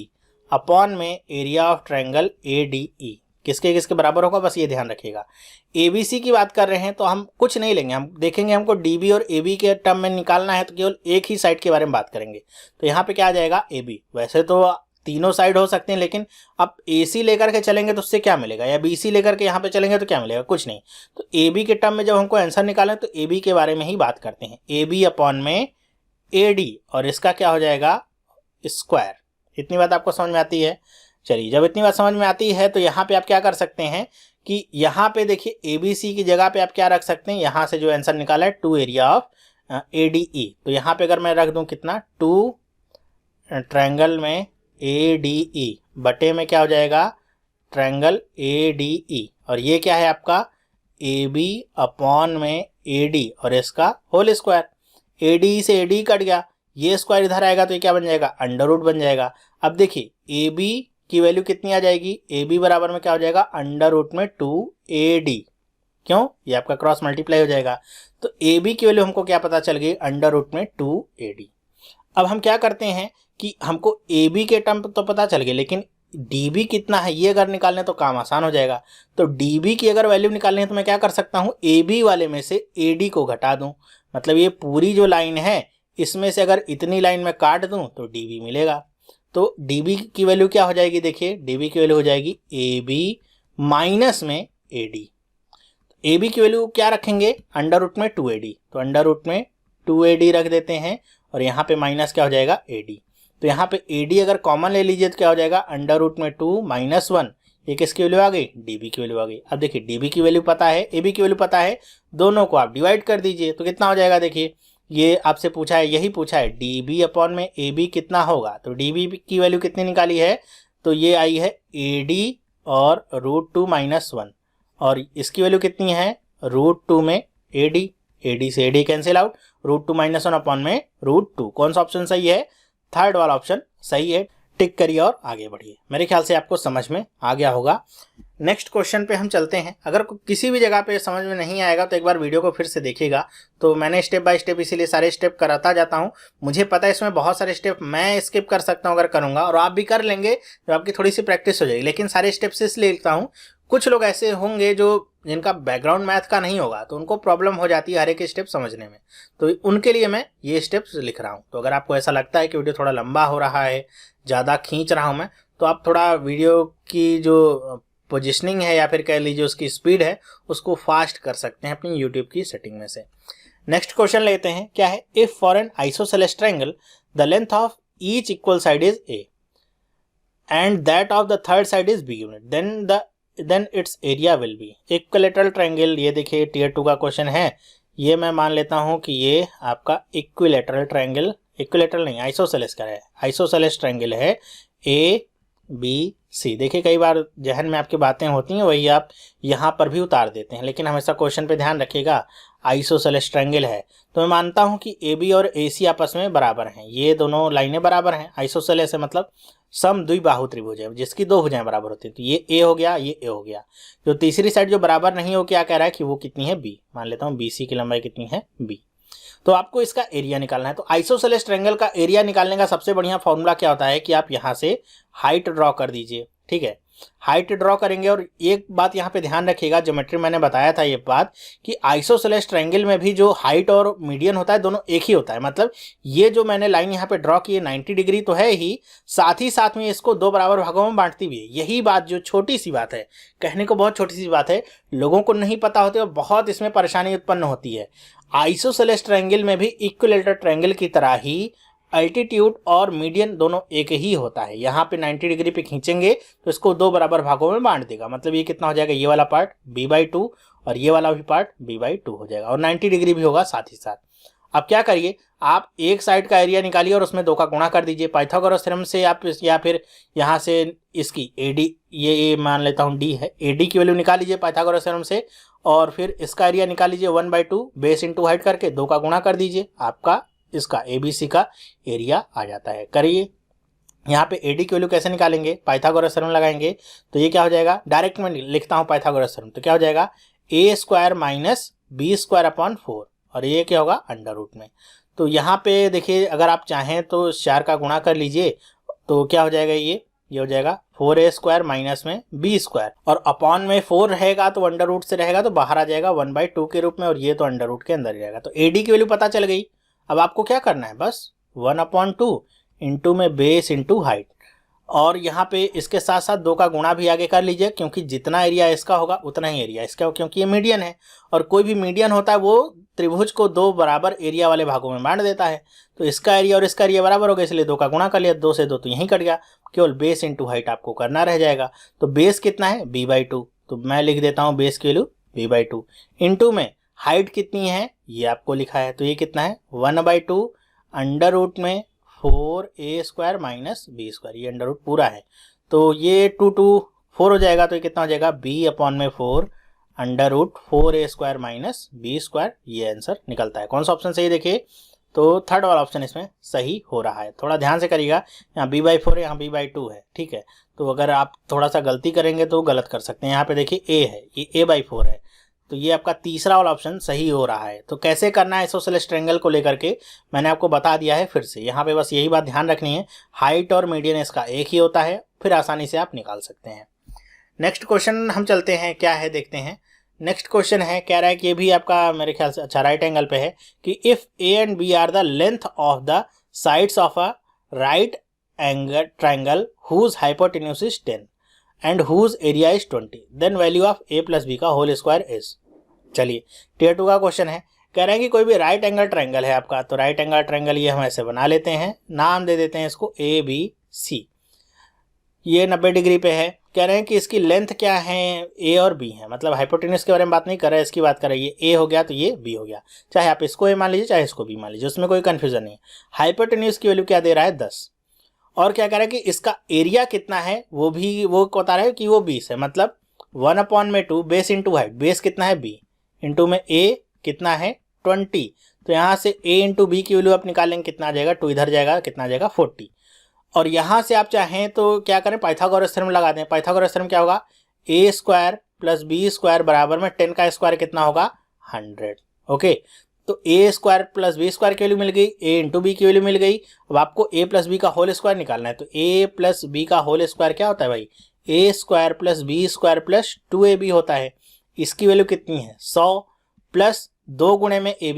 upon में एरिया ऑफ ट्रायंगल ADE किसके किसके बराबर होगा, बस ये ध्यान रखिएगा। ABC की बात कर रहे हैं तो हम कुछ नहीं लेंगे, हम देखेंगे हमको DB और AB के टर्म में निकालना है, तो केवल एक ही साइड के बारे में बात करेंगे। तो यहाँ पे क्या आ जाएगा AB। वैसे तो तीनों साइड हो सकते हैं, लेकिन अब AC लेकर के चलेंगे तो उससे क्या मिलेगा, या BC लेकर के यहाँ पे चलेंगे तो क्या मिलेगा, कुछ नहीं। तो AB के टर्म में जब हमको आंसर निकालें तो AB के बारे में ही बात करते हैं, AB अपॉन में AD, और इसका क्या हो जाएगा, स्क्वायर। इतनी बात आपको समझ में आती है। चलिए जब इतनी बात समझ में आती है तो यहाँ पे आप क्या कर सकते हैं कि यहाँ पे देखिए ABC की जगह पे आप क्या रख सकते हैं, यहाँ से जो आंसर निकाला है 2 एरिया ऑफ ADE, तो यहाँ पे अगर मैं रख दूँ कितना, 2 ट्रायंगल में ADE बटे में क्या हो जाएगा, ट्रायंगल ADE, और ये क्या है आपका AB अपॉन में AD और इसका होल स्क्वायर। AD से AD कट गया, ये स्क्वायर इधर आएगा तो ये क्या बन जाएगा, अंडर रूट बन जाएगा। अब देखिए AB की वैल्यू कितनी आ जाएगी, AB बराबर में क्या हो जाएगा, अंडर रूट में 2AD, क्यों, ये आपका क्रॉस मल्टीप्लाई हो जाएगा। तो AB की वैल्यू हमको क्या पता चल गई, अंडर रूट में 2AD। अब हम क्या करते हैं कि हमको AB के टर्म तो पता चल गए, लेकिन DB कितना है ये अगर निकालने तो काम आसान हो जाएगा। तो DB की अगर वैल्यू निकालनी है तो मैं क्या कर सकता हूँ, AB वाले में से AD को घटा दूँ। मतलब ये पूरी जो लाइन है इसमें से अगर इतनी लाइन में काट दूँ तो DB मिलेगा। तो DB की वैल्यू क्या हो जाएगी, देखिए DB की वैल्यू हो जाएगी AB माइनस में AD। ए बी की वैल्यू क्या रखेंगे, अंडर रूट में 2AD, तो अंडर रूट में 2AD रख देते हैं और यहाँ पे माइनस क्या हो जाएगा AD। तो यहाँ पे AD अगर कॉमन ले लीजिए तो क्या हो जाएगा, अंडर रूट में 2 माइनस 1, ये किसकी वैल्यू आ गई, DB की वैल्यू आ गई। अब देखिए DB की वैल्यू पता है, AB की वैल्यू पता है, दोनों को आप डिवाइड कर दीजिए तो कितना हो जाएगा। देखिए ये आपसे पूछा है, यही पूछा है, DB अपॉन में AB कितना होगा, तो DB की वैल्यू कितनी निकाली है, तो ये आई है AD और √2 माइनस 1, और इसकी वैल्यू कितनी है, √2 में AD, AD से AD cancel out, √2 minus 1 upon में √2। कौन सा ऑप्शन सही है, थर्ड वाला ऑप्शन सही है। टिक करिए और आगे बढ़िए। मेरे ख्याल से आपको समझ में आ गया होगा। नेक्स्ट क्वेश्चन पे हम चलते हैं। अगर किसी भी जगह पे समझ में नहीं आएगा तो एक बार वीडियो को फिर से देखिएगा। तो मैंने स्टेप बाय स्टेप इसीलिए सारे स्टेप कराता जाता हूँ। मुझे पता है इसमें बहुत सारे स्टेप मैं स्किप कर सकता हूँ अगर करूँगा, और आप भी कर लेंगे तो आपकी थोड़ी सी प्रैक्टिस हो जाएगी। लेकिन सारे स्टेप्स इसलिए लिखता हूँ, कुछ लोग ऐसे होंगे जो जिनका बैकग्राउंड मैथ का नहीं होगा तो उनको प्रॉब्लम हो जाती है हर एक स्टेप समझने में, तो उनके लिए मैं ये स्टेप्स लिख रहा हूँ। तो अगर आपको ऐसा लगता है कि वीडियो थोड़ा लंबा हो रहा है, ज़्यादा खींच रहा हूँ मैं, तो आप थोड़ा वीडियो की जो पोजिशनिंग है या फिर कह लीजिए उसकी स्पीड है उसको फास्ट कर सकते हैं अपनी यूट्यूब की सेटिंग में से। नेक्स्ट क्वेश्चन लेते हैं, क्या है, if for an isosceles triangle the length of each equal side is A and that of the third side is B unit then its area will be. Equilateral triangle, ये देखिए टीयर 2 का क्वेश्चन है, ये मैं मान लेता हूँ कि ये आपका इक्विलैटरल ट्रायंगल, इक्विलैटरल नहीं आइसोसेलेस का है, आइसोसेलेस ट्रायंगल है ABC। देखिए कई बार जहन में आपकी बातें होती हैं वही आप यहाँ पर भी उतार देते हैं, लेकिन हमेशा क्वेश्चन पे ध्यान रखिएगा। आइसोसेलेस ट्रायंगल है तो मैं मानता हूँ कि AB और AC आपस में बराबर हैं, ये दोनों लाइनें बराबर हैं। आइसोसेलेस है मतलब सम द्विबाहु त्रिभुज है जिसकी दो भुजाएं बराबर होती हैं, तो ये A हो गया, ये A हो गया। जो तीसरी साइड जो बराबर नहीं हो, क्या कह रहा है कि वो कितनी है, B। मान लेता हूँ BC की लंबाई कितनी है, B। तो आपको इसका एरिया निकालना है। तो आइसोसेलेस ट्रायंगल का एरिया निकालने का सबसे बढ़िया फॉर्मूला क्या होता है कि आप यहाँ से हाइट ड्रॉ कर दीजिए, ठीक है। हाइट ड्रॉ करेंगे, और एक बात यहाँ पे ध्यान रखिएगा, ज्योमेट्री मैंने बताया था ये बात कि आइसोसेलेस ट्रायंगल में भी जो हाइट और मीडियन होता है दोनों एक ही होता है। मतलब ये जो मैंने लाइन यहाँ पे ड्रॉ की है 90 डिग्री तो है ही साथ में इसको दो बराबर भागों में बांटती भी है। यही बात जो छोटी सी बात है, कहने को बहुत छोटी सी बात है, लोगों को नहीं पता होती और बहुत इसमें परेशानी उत्पन्न होती है। आइसोसेलेस ट्रायंगल में भी इक्विलैटरल ट्रायंगल की तरह ही अल्टीट्यूड और मीडियन दोनों एक ही होता है। यहाँ पे 90 डिग्री पे खींचेंगे तो इसको दो बराबर भागों में बांट देगा। मतलब ये कितना हो जाएगा, ये वाला पार्ट b/2 और ये वाला भी पार्ट b/2 हो जाएगा, और 90 डिग्री भी होगा साथ ही साथ। अब क्या करिए, आप एक साइड का एरिया निकालिए और उसमें 2 का गुणा कर दीजिए पाइथागोरस थ्योरम से, आप या फिर यहाँ से इसकी AD, ये मान लेता हूँ D है, AD की वैल्यू निकाल लीजिए पाइथागोरस थ्योरम से, और फिर इसका एरिया निकाल लीजिए 1/2 बेस इंटू हाइट करके 2 का गुणा कर दीजिए, आपका इसका ABC का एरिया आ जाता है। करिए, यहाँ पे AD की वैल्यू कैसे निकालेंगे, पाइथागोरस थ्योरम लगाएंगे, तो ये क्या हो जाएगा, डायरेक्ट मैं लिखता हूँ पाइथागोरस थ्योरम, तो क्या हो जाएगा A² माइनस B² अपॉन 4, और ये क्या होगा अंडर रूट में। तो यहाँ पे देखिए अगर आप चाहें तो 4 का गुणा कर लीजिए, तो क्या हो जाएगा, ये हो जाएगा 4A² माइनस में B², और अपॉन में 4 रहेगा तो अंडर रूट से रहेगा तो बाहर आ जाएगा 1/2 के रूप में, और ये तो अंडर रूट के अंदर रहेगा। तो AD की वैल्यू पता चल गई। अब आपको क्या करना है, बस 1/2 इंटू में बेस इंटू हाइट, और यहाँ पे इसके साथ साथ 2 का गुणा भी आगे कर लीजिए, क्योंकि जितना एरिया इसका होगा उतना ही एरिया इसका होगा, क्योंकि ये मीडियन है, और कोई भी मीडियन होता है वो त्रिभुज को 2 बराबर एरिया वाले भागों में बांट देता है। तो इसका एरिया और इसका एरिया बराबर हो गया, इसलिए 2 का गुणा कर लिया, 2 से 2 तो यहीं कट गया, केवल बेस इंटू हाइट आपको करना रह जाएगा। तो बेस कितना है, b/2, तो मैं लिख देता हूँ बेस की वैल्यू b/2, इंटू में हाइट कितनी है ये आपको लिखा है, तो ये कितना है 1/2 अंडर रूट में 4A² माइनस B², ये अंडर रूट पूरा है, तो ये 2 2 4 हो जाएगा, तो ये कितना हो जाएगा B/4 under root 4A² minus B², ये आंसर निकलता है। कौन सा ऑप्शन सही देखिए, तो थर्ड वाला ऑप्शन इसमें सही हो रहा है। थोड़ा ध्यान से करिएगा, यहाँ b/4 यहाँ b/2 है, ठीक है, तो अगर आप थोड़ा सा गलती करेंगे तो गलत कर सकते हैं। यहाँ पे देखिए A है, ये A/4 है, तो ये आपका तीसरा वाला ऑप्शन सही हो रहा है। तो कैसे करना है आइसोसेलेस ट्रायंगल को लेकर के मैंने आपको बता दिया है फिर से। यहाँ पे बस यही बात ध्यान रखनी है, हाइट और मीडियन इसका एक ही होता है, फिर आसानी से आप निकाल सकते हैं। नेक्स्ट क्वेश्चन हम चलते हैं, क्या है देखते हैं। नेक्स्ट क्वेश्चन है, कह रहा है कि ये भी आपका मेरे ख्याल से अच्छा राइट एंगल पे है कि if A and B are the length of the sides of a right angle triangle whose hypotenuse is 10 and whose area is 20, then value of A plus B का होल स्क्वायर इज। चलिए टियर 2 का क्वेश्चन है, कह रहे हैं कि कोई भी राइट एंगल ट्रायंगल है आपका, तो राइट एंगल ट्रायंगल ये हम ऐसे बना लेते हैं, नाम दे देते हैं इसको ए बी सी। ये 90 डिग्री पे है, कह रहे हैं कि इसकी लेंथ क्या है, ए और बी है, मतलब हाइपोटेन्यूज के बारे में बात नहीं कर रहे हैं, इसकी बात कर रहे हैं, ये ए हो गया तो ये बी हो गया, चाहे आप इसको ए मान लीजिए चाहे इसको बी मान लीजिए, उसमें कोई कंफ्यूजन नहीं है। हाइपोटेन्यूज की वैल्यू क्या दे रहा है 10, और क्या कह रहा है कि इसका एरिया कितना है वो भी वो बता रहा है कि वो 20 है, मतलब 1/2 बेस इंटू हाइट, बेस कितना है बी इंटू में ए कितना है 20, तो यहाँ से a इंटू बी की वैल्यू आप निकालेंगे कितना आ जाएगा, 2 इधर जाएगा कितना आ जाएगा 40, और यहाँ से आप चाहें तो क्या करें पाइथागोरस थ्योरम लगा दें। पाइथागोरस थ्योरम क्या होगा, a square plus B square बराबर में 10 का स्क्वायर कितना होगा 100। ओके, तो a square plus B square की वैल्यू मिल गई, a इंटू बी की वैल्यू मिल गई। अब आपको a प्लस बी का होल स्क्वायर निकालना है, तो a प्लस बी का होल स्क्वायर क्या होता है भाई, a square plus B square plus 2ab होता है। इसकी वैल्यू कितनी है 100 प्लस 2 गुणे में ए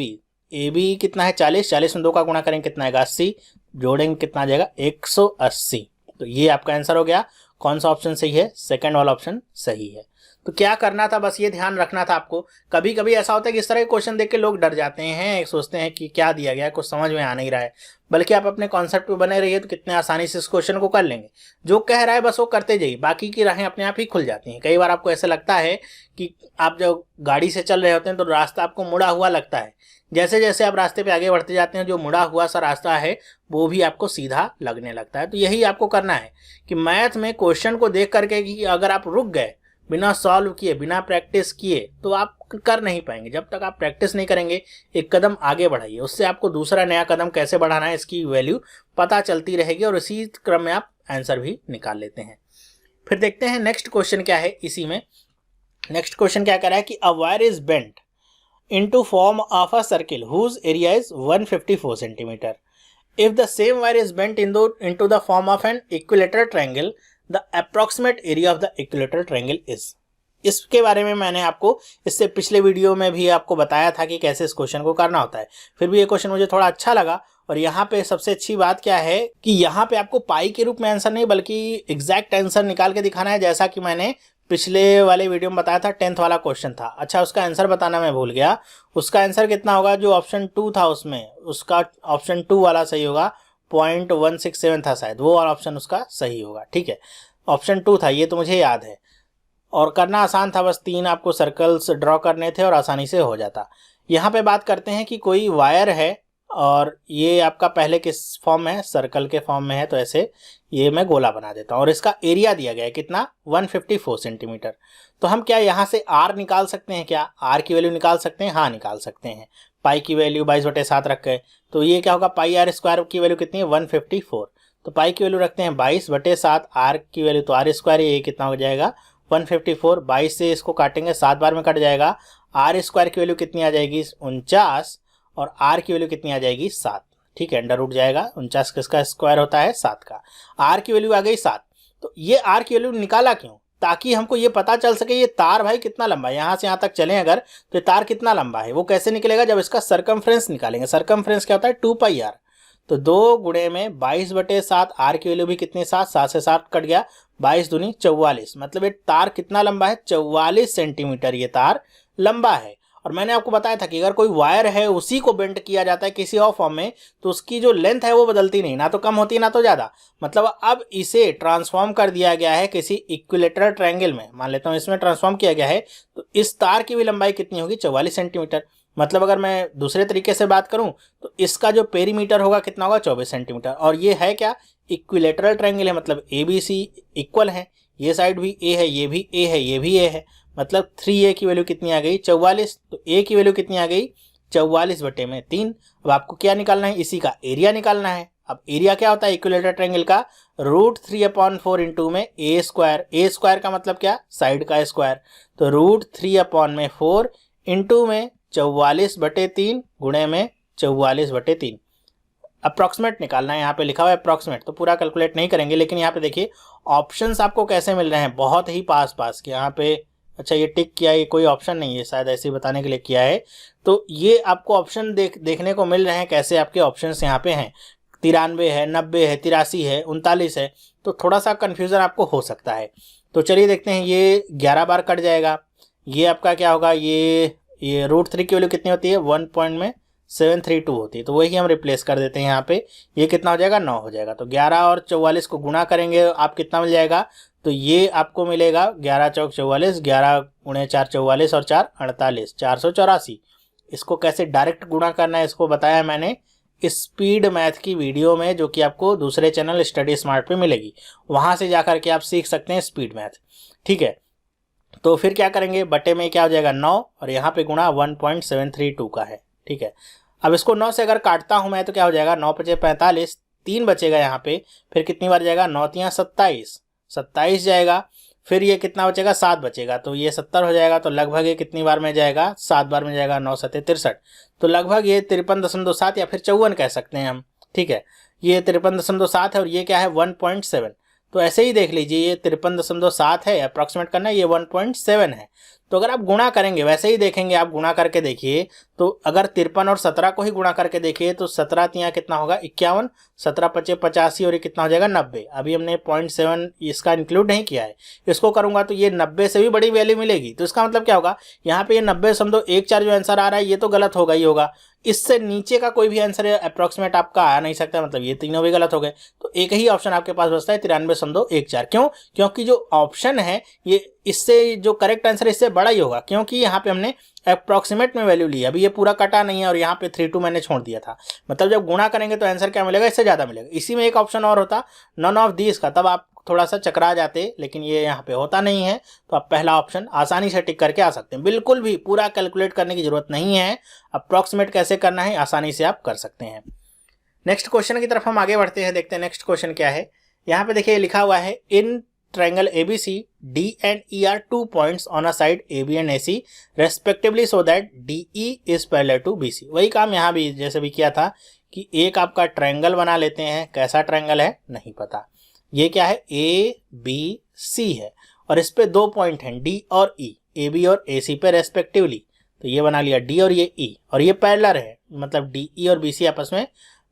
बी कितना है 40, 40 में 2 का गुणा करेंगे कितना आएगा 80, जोड़ेंगे कितना आ जाएगा 180। तो ये आपका आंसर हो गया। कौन सा ऑप्शन सही है, सेकंड वाला ऑप्शन सही है। तो क्या करना था, बस ये ध्यान रखना था आपको। कभी कभी ऐसा होता है कि इस तरह के क्वेश्चन देख के लोग डर जाते हैं, सोचते हैं कि क्या दिया गया है, कुछ समझ में आ नहीं रहा है, बल्कि आप अपने कॉन्सेप्ट पे बने रहिए तो कितने आसानी से इस क्वेश्चन को कर लेंगे। जो कह रहा है बस वो करते जाइए, बाकी की राहें अपने आप ही खुल जाती हैं। कई बार आपको ऐसा लगता है कि आप जब गाड़ी से चल रहे होते हैं तो रास्ता आपको मुड़ा हुआ लगता है, जैसे जैसे आप रास्ते पे आगे बढ़ते जाते हैं जो मुड़ा हुआ सा रास्ता है वो भी आपको सीधा लगने लगता है। तो यही आपको करना है कि मैथ में क्वेश्चन को देख करके कि अगर आप रुक गए बिना सॉल्व किए, बिना प्रैक्टिस किए, तो आप कर नहीं पाएंगे। जब तक आप प्रैक्टिस नहीं करेंगे, एक कदम आगे बढ़ाइए, उससे आपको दूसरा नया कदम कैसे बढ़ाना है इसकी वैल्यू पता चलती रहेगी, और इसी क्रम में आप आंसर भी निकाल लेते हैं। फिर देखते हैं नेक्स्ट क्वेश्चन क्या है। इसी में नेक्स्ट क्वेश्चन क्या कह रहा है कि a wire is bent into form of a circle whose area is 154 centimeter. If the same wire is bent into the form of an equilateral triangle, the approximate area of the equilateral triangle is. इसके बारे में मैंने आपको इससे पिछले वीडियो में भी आपको बताया था कि कैसे इस क्वेश्चन को करना होता है। फिर भी ये क्वेश्चन मुझे थोड़ा अच्छा लगा, और यहाँ पे सबसे अच्छी बात क्या है कि यहाँ पे आपको पाई के रूप में आंसर नहीं बल्कि एग्जैक्ट आंसर निकाल के दिखाना है, जैसा कि मैंने पिछले वाले वीडियो में बताया था। 10th वाला क्वेश्चन था। अच्छा, उसका आंसर बताना मैं भूल गया। उसका आंसर कितना होगा, जो ऑप्शन 2 था उसमें, उसका ऑप्शन 2 वाला सही होगा, 0.167 था शायद, वो वाला ऑप्शन उसका सही होगा। ठीक है, ऑप्शन 2 था, ये तो मुझे याद है, और करना आसान था, बस 3 आपको सर्कल्स ड्रॉ करने थे और आसानी से हो जाता। यहाँ पे बात करते हैं कि कोई वायर है और ये आपका पहले किस फॉर्म में है, सर्कल के फॉर्म में है, तो ऐसे ये मैं गोला बना देता हूँ, और इसका एरिया दिया गया है कितना 154 सेंटीमीटर। तो हम क्या यहाँ से आर निकाल सकते हैं, क्या आर की वैल्यू निकाल सकते हैं? हाँ, निकाल सकते हैं। पाई की वैल्यू 22/7 रख के, तो ये क्या होगा, पाई आर स्क्वायर की वैल्यू कितनी है 154, तो पाई की वैल्यू रखते हैं 22/7, आर की वैल्यू तो आर स्क्वायर, ये कितना हो जाएगा 154, 22 से इसको काटेंगे 7 बार में कट जाएगा, आर स्क्वायर की वैल्यू कितनी आ जाएगी 49, और आर की वैल्यू कितनी आ जाएगी 7। ठीक है, अंडर रूट जाएगा, 49 किसका स्क्वायर होता है 7 का, आर की वैल्यू आ गई 7। तो ये आर की वैल्यू निकाला क्यों, ताकि हमको ये पता चल सके ये तार भाई कितना लंबा है, यहाँ से यहाँ तक चलें अगर तो ये तार कितना लंबा है। वो कैसे निकलेगा, जब इसका सरकमफ्रेंस निकालेंगे। सरकमफ्रेंस क्या होता है 2πr, तो 2 गुणे में 22/7, आर की वैल्यू भी कितनी 7, 7 से 7 कट गया, 22 दूनी 44, मतलब ये तार कितना लंबा है 44 सेंटीमीटर ये तार लंबा है। और मैंने आपको बताया था कि अगर कोई वायर है उसी को बेंड किया जाता है किसी और फॉर्म में, तो उसकी जो लेंथ है वो बदलती नहीं, ना तो कम होती है ना तो ज़्यादा। मतलब अब इसे ट्रांसफॉर्म कर दिया गया है किसी इक्विलेटरल ट्रायंगल में, मान लेता हूँ इसमें ट्रांसफॉर्म किया गया है, तो इस तार की भी लंबाई कितनी होगी 44 सेंटीमीटर। मतलब अगर मैं दूसरे तरीके से बात करूं तो इसका जो पेरीमीटर होगा कितना होगा 24 सेंटीमीटर। और ये है क्या, इक्विलेटरल ट्रायंगल है, मतलब ABC इक्वल है, ये साइड भी A है, ये भी A है, ये भी A है, मतलब 3A की वैल्यू कितनी आ गई 44, तो A की वैल्यू कितनी आ गई 44/3। अब आपको क्या निकालना है, इसी का एरिया निकालना है। अब एरिया क्या होता है इक्विलेटरल ट्रायंगल का, √3/4 इंटू में A स्क्वायर, A स्क्वायर का मतलब क्या, साइड का स्क्वायर, तो √3/4 इंटू में 44/3 गुणे में 44/3। अप्रॉक्सीमेट निकालना है, यहाँ पे लिखा हुआ है अप्रॉक्सीमेट, तो पूरा कैलकुलेट नहीं करेंगे, लेकिन यहाँ पे देखिए ऑप्शंस आपको कैसे मिल रहे हैं, बहुत ही पास पास के। यहाँ पे अच्छा ये टिक किया, ये कोई ऑप्शन नहीं है, शायद ऐसे ही बताने के लिए किया है। तो ये आपको ऑप्शन देखने को मिल रहे हैं, कैसे आपके ऑप्शंस यहाँ पे हैं। 93 है, 90 है, 83 है, 39 है, तो थोड़ा सा कन्फ्यूज़न आपको हो सकता है। तो चलिए देखते हैं, ये 11 बार कट जाएगा, ये आपका क्या होगा, ये √3 की वैल्यू कितनी होती है, 1.732 होती है, तो वही हम रिप्लेस कर देते हैं यहाँ पे। ये कितना हो जाएगा, 9 हो जाएगा। तो 11 और 44 को गुणा करेंगे आप कितना मिल जाएगा, तो ये आपको मिलेगा 11 चौक 44, 11 गुणे 4 44 और 4 48, 484। इसको कैसे डायरेक्ट गुणा करना है इसको बताया मैंने स्पीड मैथ की वीडियो में, जो कि आपको दूसरे चैनल स्टडी स्मार्ट पे मिलेगी, वहाँ से जाकर के आप सीख सकते हैं स्पीड मैथ। ठीक है, तो फिर क्या करेंगे, बटे में क्या हो जाएगा 9 और यहाँ पे गुणा 1.732 का है। ठीक है, अब इसको 9 से अगर काटता हूँ मैं तो क्या हो जाएगा, 9 × 5 = 45, 3 बचेगा यहाँ पे, फिर कितनी बार जाएगा, 9 × 3 = 27, 27 जाएगा, फिर ये कितना बचेगा, 7 बचेगा, तो ये 70 हो जाएगा। तो लगभग ये कितनी बार में जाएगा, 7 बार में जाएगा, 9 × 7 = 63, तो लगभग ये 53.7 या फिर 54 कह सकते हैं हम। ठीक है, ये 53.7 है और ये क्या है 1.7, तो ऐसे ही देख लीजिए, ये 53.7 है, अप्रॉक्सीमेट करना है, ये 1.7 है। तो अगर आप गुणा करेंगे, वैसे ही देखेंगे आप, गुणा करके देखिए, तो अगर 53 और 17 को ही गुणा करके देखिए तो 17 तियाँ कितना होगा 51, 17 × 5 = 85 और ये कितना हो जाएगा 90। अभी हमने 0.7 इसका इंक्लूड नहीं किया है, इसको करूंगा तो ये 90 से भी बड़ी वैल्यू मिलेगी। तो इसका मतलब क्या होगा, यहाँ पे ये 90.14 जो आंसर आ रहा है ये तो गलत होगा ही होगा, इससे नीचे का कोई भी आंसर अप्रॉक्सीमेट आपका आ नहीं सकता, मतलब ये तीनों भी गलत हो गए। तो एक ही ऑप्शन आपके पास बचता है 93.14। क्यों, क्योंकि जो ऑप्शन है ये इससे जो करेक्ट आंसर इससे बड़ा ही होगा, क्योंकि यहाँ पे हमने अप्रॉक्सीमेट में वैल्यू ली, अभी ये पूरा कटा नहीं है और यहाँ पे 32 मैंने छोड़ दिया था, मतलब जब गुणा करेंगे तो आंसर क्या मिलेगा, इससे ज़्यादा मिलेगा। इसी में एक ऑप्शन और होता नन ऑफ दीज का, तब आप थोड़ा सा चकरा जाते, लेकिन ये यहाँ पे होता नहीं है, तो आप पहला ऑप्शन आसानी से टिक करके आ सकते हैं। बिल्कुल भी पूरा कैलकुलेट करने की जरूरत नहीं है, अप्रॉक्सीमेट कैसे करना है आसानी से आप कर सकते हैं। नेक्स्ट क्वेश्चन की तरफ हम आगे बढ़ते हैं, देखते हैं नेक्स्ट क्वेश्चन क्या है। यहाँ पे देखिए लिखा हुआ है, इन triangle ABC, D and E are 2 points on a side AB and AC respectively so that DE is parallel to BC। वही काम यहाँ भी जैसे भी किया था कि एक आपका ट्रायंगल बना लेते हैं, कैसा ट्रायंगल है नहीं पता, ये क्या है ABC है और इस पे 2 पॉइंट हैं D और E, AB और AC पे रेस्पेक्टिवली, तो ये बना लिया D और ये E और ये पैरेलल है, मतलब DE और BC आपस में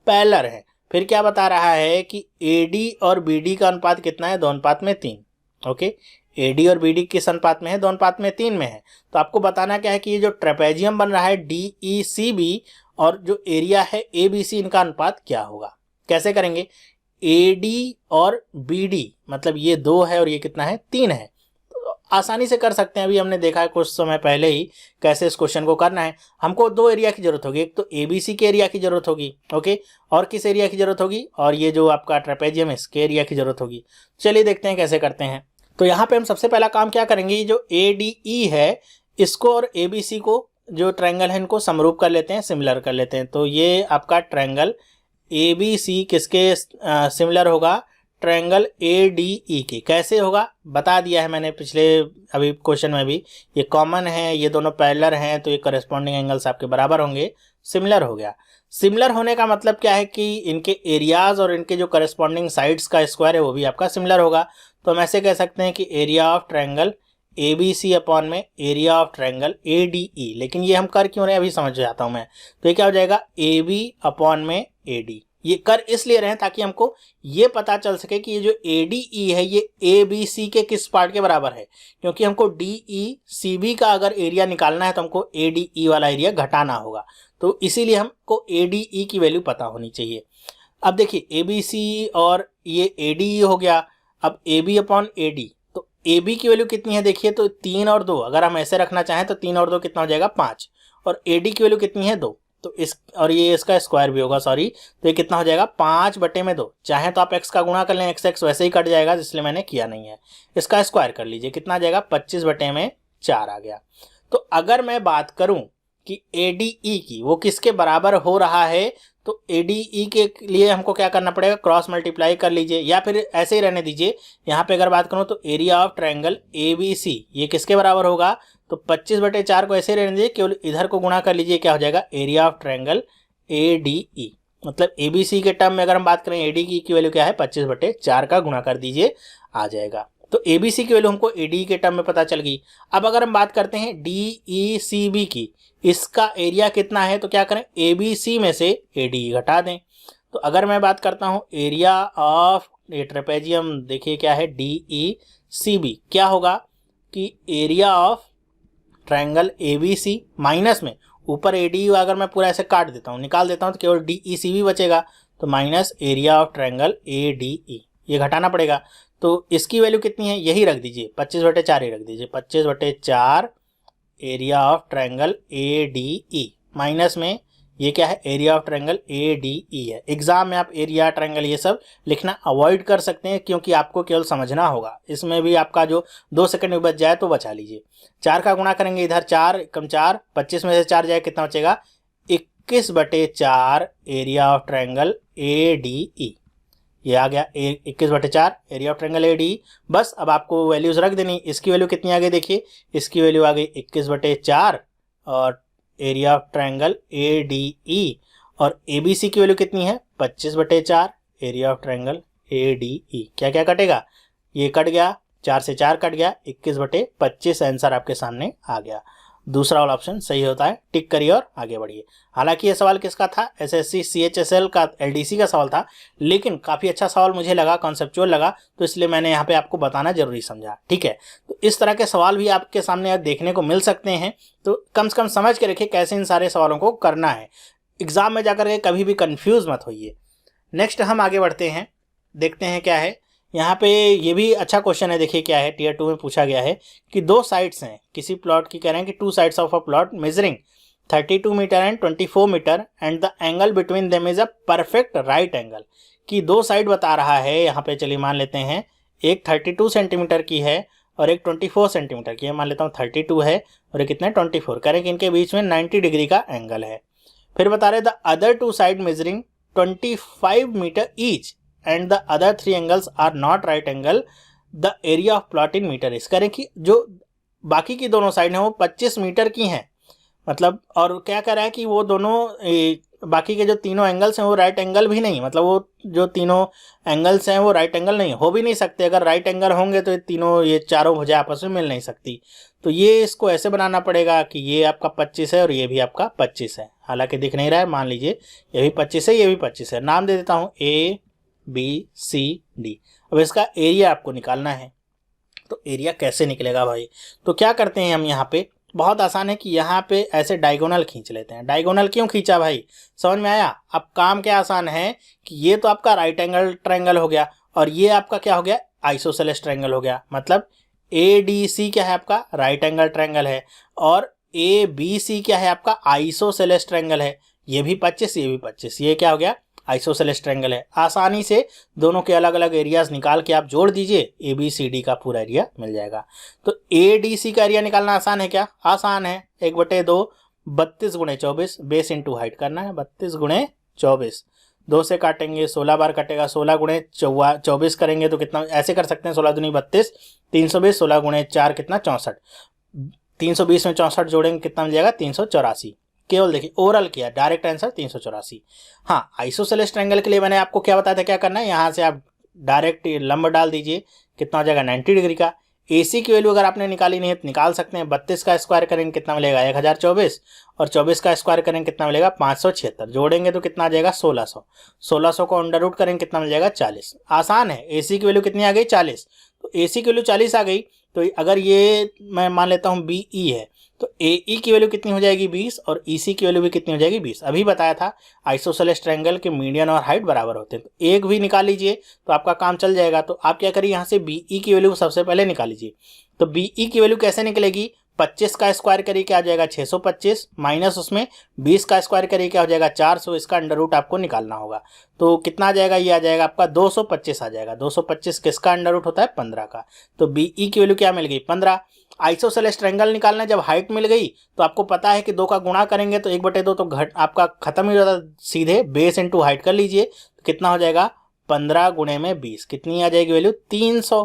पैरेलल है। फिर क्या बता रहा है कि AD और BD का अनुपात कितना है, 2:3। ओके, AD और BD किस अनुपात में है, 2:3 में है। तो आपको बताना क्या है कि ये जो ट्रेपेजियम बन रहा है DECB और जो एरिया है ABC, इनका अनुपात क्या होगा। कैसे करेंगे, AD और BD मतलब ये 2 है और ये कितना है 3 है, आसानी से कर सकते हैं। अभी हमने देखा है कुछ समय पहले ही कैसे इस क्वेश्चन को करना है। हमको 2 एरिया की जरूरत होगी, एक तो ABC के एरिया की जरूरत होगी, ओके, और किस एरिया की जरूरत होगी, और ये जो आपका ट्रेपेजियम है इसके एरिया की जरूरत होगी। चलिए देखते हैं कैसे करते हैं। तो यहाँ पे हम सबसे पहला काम क्या करेंगे, ये जो ADE है इसको और ABC को जो ट्रायंगल है इनको समरूप कर लेते हैं, सिमिलर कर लेते हैं। तो ये आपका ट्रायंगल ABC किसके सिमिलर होगा, ट्रायंगल ADE के। कैसे होगा बता दिया है मैंने पिछले अभी क्वेश्चन में भी, ये कॉमन है, ये दोनों पैरेलल हैं, तो ये करस्पॉन्डिंग एंगल्स आपके बराबर होंगे, सिमिलर हो गया। सिमिलर होने का मतलब क्या है कि इनके एरियाज और इनके जो करस्पॉन्डिंग साइड्स का स्क्वायर है वो भी आपका सिमिलर होगा। तो हम ऐसे कह सकते हैं कि area of triangle ABC upon में एरिया ऑफ ट्रायंगल ADE। लेकिन ये हम कर क्यों रहे हैं अभी समझ जाता हूँ मैं। तो ये क्या हो जाएगा, AB अपॉन में AD। ये कर इसलिए रहे हैं ताकि हमको ये पता चल सके कि ये जो ADE है ये ABC के किस पार्ट के बराबर है, क्योंकि हमको DECB का अगर एरिया निकालना है तो हमको ADE वाला एरिया घटाना होगा, तो इसीलिए हमको ADE की वैल्यू पता होनी चाहिए। अब देखिए ABC और ये ADE हो गया, अब AB अपॉन AD, तो AB की वैल्यू कितनी है देखिए, तो 3 और 2, अगर हम ऐसे रखना चाहें तो 3 और 2 कितना हो जाएगा 5, और AD की वैल्यू कितनी है 2, तो इस और ये इसका स्क्वायर भी होगा, सॉरी, तो ये कितना हो जाएगा 5/2। चाहे तो आप x का गुणा कर लें, x वैसे ही कट जाएगा इसलिए मैंने किया नहीं है, इसका स्क्वायर कर लीजिए, कितना आ जाएगा 25/4 आ गया। तो अगर मैं बात करूं कि ADE की वो किसके बराबर हो रहा है, तो ADE के लिए हमको क्या करना पड़ेगा, क्रॉस मल्टीप्लाई कर लीजिए, या फिर ऐसे ही रहने दीजिए। यहाँ पे अगर बात करूँ तो एरिया ऑफ ट्रायंगल ABC ये किसके बराबर होगा, तो 25/4 को ऐसे रहने दीजिए, केवल इधर को गुणा कर लीजिए, क्या हो जाएगा एरिया ऑफ ट्रायंगल ADE। मतलब ABC के टर्म में अगर हम बात करें ADE की वैल्यू क्या है 25/4 का गुणा कर दीजिए, आ जाएगा। तो ABC की वैल्यू हमको ADE के टर्म में पता चल गई। अब अगर हम बात करते हैं DECB की, इसका एरिया कितना है, तो क्या करें ABC में से ADE घटा दें, तो अगर मैं बात करता हूँ एरिया ऑफ ये ट्रेपेजियम, देखिए क्या है DECB, क्या होगा कि area of triangle ABC minus में ऊपर AD अगर मैं पूरा ऐसे काट देता हूँ, निकाल देता हूँ, तो केवल DECB बचेगा, तो minus area of triangle ADE, ये घटाना पड़ेगा। तो इसकी वैल्यू कितनी है, यही रख दीजिए, 25/4 ही रख दीजिए, 25/4 area of triangle ADE minus में ये क्या है, एरिया ऑफ ट्रायंगल ADE है। एग्जाम में आप एरिया ट्रायंगल ये सब लिखना अवॉइड कर सकते हैं, क्योंकि आपको केवल समझना होगा। इसमें भी आपका जो 2 सेकंड में बच जाए तो बचा लीजिए। 4 का गुणा करेंगे, इधर 4 कम 4, 25 में से 4 जाए, कितना बचेगा, 21/4 एरिया ऑफ ट्रायंगल ADE। ये आ गया 21/4 एरिया ऑफ ट्रायंगल ADE। बस अब आपको वैल्यूज रख देनी। इसकी वैल्यू कितनी आ गई, देखिए इसकी वैल्यू आ गई 21/4 और एरिया ऑफ ट्रायंगल ADE, और ABC की वैल्यू कितनी है, 25/4 एरिया ऑफ ट्रायंगल ADE। क्या क्या कटेगा, ये कट गया, 4 से 4 कट गया, 21/25 आंसर आपके सामने आ गया। दूसरा वाला ऑप्शन सही होता है, टिक करिए और आगे बढ़िए। हालांकि ये सवाल किसका था, SSC CHSL का LDC का सवाल था, लेकिन काफ़ी अच्छा सवाल मुझे लगा, कॉन्सेप्चुअल लगा, तो इसलिए मैंने यहाँ पे आपको बताना जरूरी समझा। ठीक है, तो इस तरह के सवाल भी आपके सामने देखने को मिल सकते हैं, तो कम से कम समझ के रखिए कैसे इन सारे सवालों को करना है। एग्जाम में जाकर के कभी भी कंफ्यूज मत होइए। नेक्स्ट हम आगे बढ़ते हैं, देखते हैं क्या है यहाँ पे। ये भी अच्छा क्वेश्चन है, देखिए क्या है, टियर 2 में पूछा गया है कि 2 साइड्स हैं किसी प्लॉट की, कह रहे हैं कि 2 sides of a plot measuring 32 metre and 24 metre and the angle between them is a perfect right angle. कि 2 साइड बता रहा है यहाँ पे, चलिए मान लेते हैं एक 32 सेंटीमीटर की है और एक 24 सेंटीमीटर की है। मान लेता हूँ 32 है और एक कितना 24, कह रहे हैं कि इनके बीच में 90 डिग्री का एंगल है। फिर बता रहे the other 2 side measuring 25 metre each and the other 3 angles are not right angle, the area of plot in meter is। करें कि जो बाकी की दोनों साइड हैं वो 25 मीटर की हैं, मतलब, और क्या कर रहा है कि वो दोनों बाकी के जो तीनों एंगल्स हैं वो राइट एंगल भी नहीं, मतलब वो जो तीनों एंगल्स हैं वो राइट एंगल नहीं, हो भी नहीं सकते। अगर राइट एंगल होंगे तो ये चारों भुजा आपस में मिल नहीं सकती। तो ये इसको ऐसे बनाना पड़ेगा कि ये आपका 25 है और ये भी आपका 25 है। हालांकि दिख नहीं रहा है, मान लीजिए ये भी 25 है, ये भी 25 है। नाम दे देता हूँ ABCD। अब इसका एरिया आपको निकालना है, तो एरिया कैसे निकलेगा भाई, तो क्या करते हैं हम यहाँ पे, बहुत आसान है कि यहाँ पे ऐसे डायगोनल खींच लेते हैं। डायगोनल क्यों खींचा भाई, समझ में आया। अब काम क्या आसान है कि ये तो आपका राइट एंगल ट्रायंगल हो गया और ये आपका क्या हो गया, आइसोसेलेस ट्रायंगल हो गया। मतलब ADC क्या है आपका, राइट एंगल ट्रायंगल है, और ABC क्या है आपका, आइसोसेलेस ट्रायंगल है। ये भी 25, ये भी 25, ये क्या हो गया, आइसोसेलेस ट्रायंगल है। आसानी से दोनों के अलग अलग एरियाज निकाल के आप जोड़ दीजिए, ABCD का पूरा एरिया मिल जाएगा। तो ADC का एरिया निकालना आसान है क्या, आसान है। 1/2 32 × 24 बेस इंटू हाइट करना है, 32 × 24, 2 से काटेंगे 16 बार कटेगा, 16 × 24 करेंगे तो कितना, ऐसे कर सकते हैं, 16 दूनी 32, 320, 16 × 4 कितना 64, 320 में 64 जोड़ेंगे कितना मिल जाएगा, 384। केवल देखिए ओरल किया, डायरेक्ट आंसर 384। हाँ, आइसोसेलेस ट्रायंगल के लिए मैंने आपको क्या बताया था, क्या करना है, यहाँ से आप डायरेक्ट लंब डाल दीजिए, कितना हो जाएगा 90 डिग्री का। AC की वैल्यू अगर आपने निकाली नहीं है तो निकाल सकते हैं, 32 का स्क्वायर करेंगे कितना मिलेगा 1024, और 24 का स्क्वायर करेंगे कितना मिलेगा 576, जोड़ेंगे तो कितना आ जाएगा 1600, 1600 को अंडर रूट करेंगे कितना मिल जाएगा 40। आसान है। AC की वैल्यू कितनी आ गई 40, तो AC की वैल्यू 40 आ गई। तो अगर ये मैं मान लेता हूँ BE है, तो AE की वैल्यू कितनी हो जाएगी 20, और EC की वैल्यू भी कितनी हो जाएगी 20। अभी बताया था आइसोसेलेस ट्रायंगल के मीडियन और हाइट बराबर होते हैं, तो एक भी निकाल लीजिए तो आपका काम चल जाएगा। तो आप क्या करिए, यहाँ से BE की वैल्यू सबसे पहले निकाल लीजिए। तो BE की वैल्यू कैसे निकलेगी, 25 का स्क्वायर करिए क्या आ जाएगा 625, माइनस उसमें 20 का स्क्वायर करिए क्या हो जाएगा 400, इसका अंडर रूट आपको निकालना होगा। तो कितना आ जाएगा, ये आ जाएगा आपका 225 आ जाएगा। 225 किसका अंडर रूट होता है 15 का, तो BE की वैल्यू क्या मिल गई 15। आइसोसेलेस ट्रायंगल निकालना है, जब हाइट मिल गई तो आपको पता है कि 2 का गुणा करेंगे तो 1/2 तो घट आपका खत्म ही हो जाता, सीधे बेस इंटू हाइट कर लीजिए, तो कितना हो जाएगा 15 × में 20, कितनी आ जाएगी वैल्यू 300।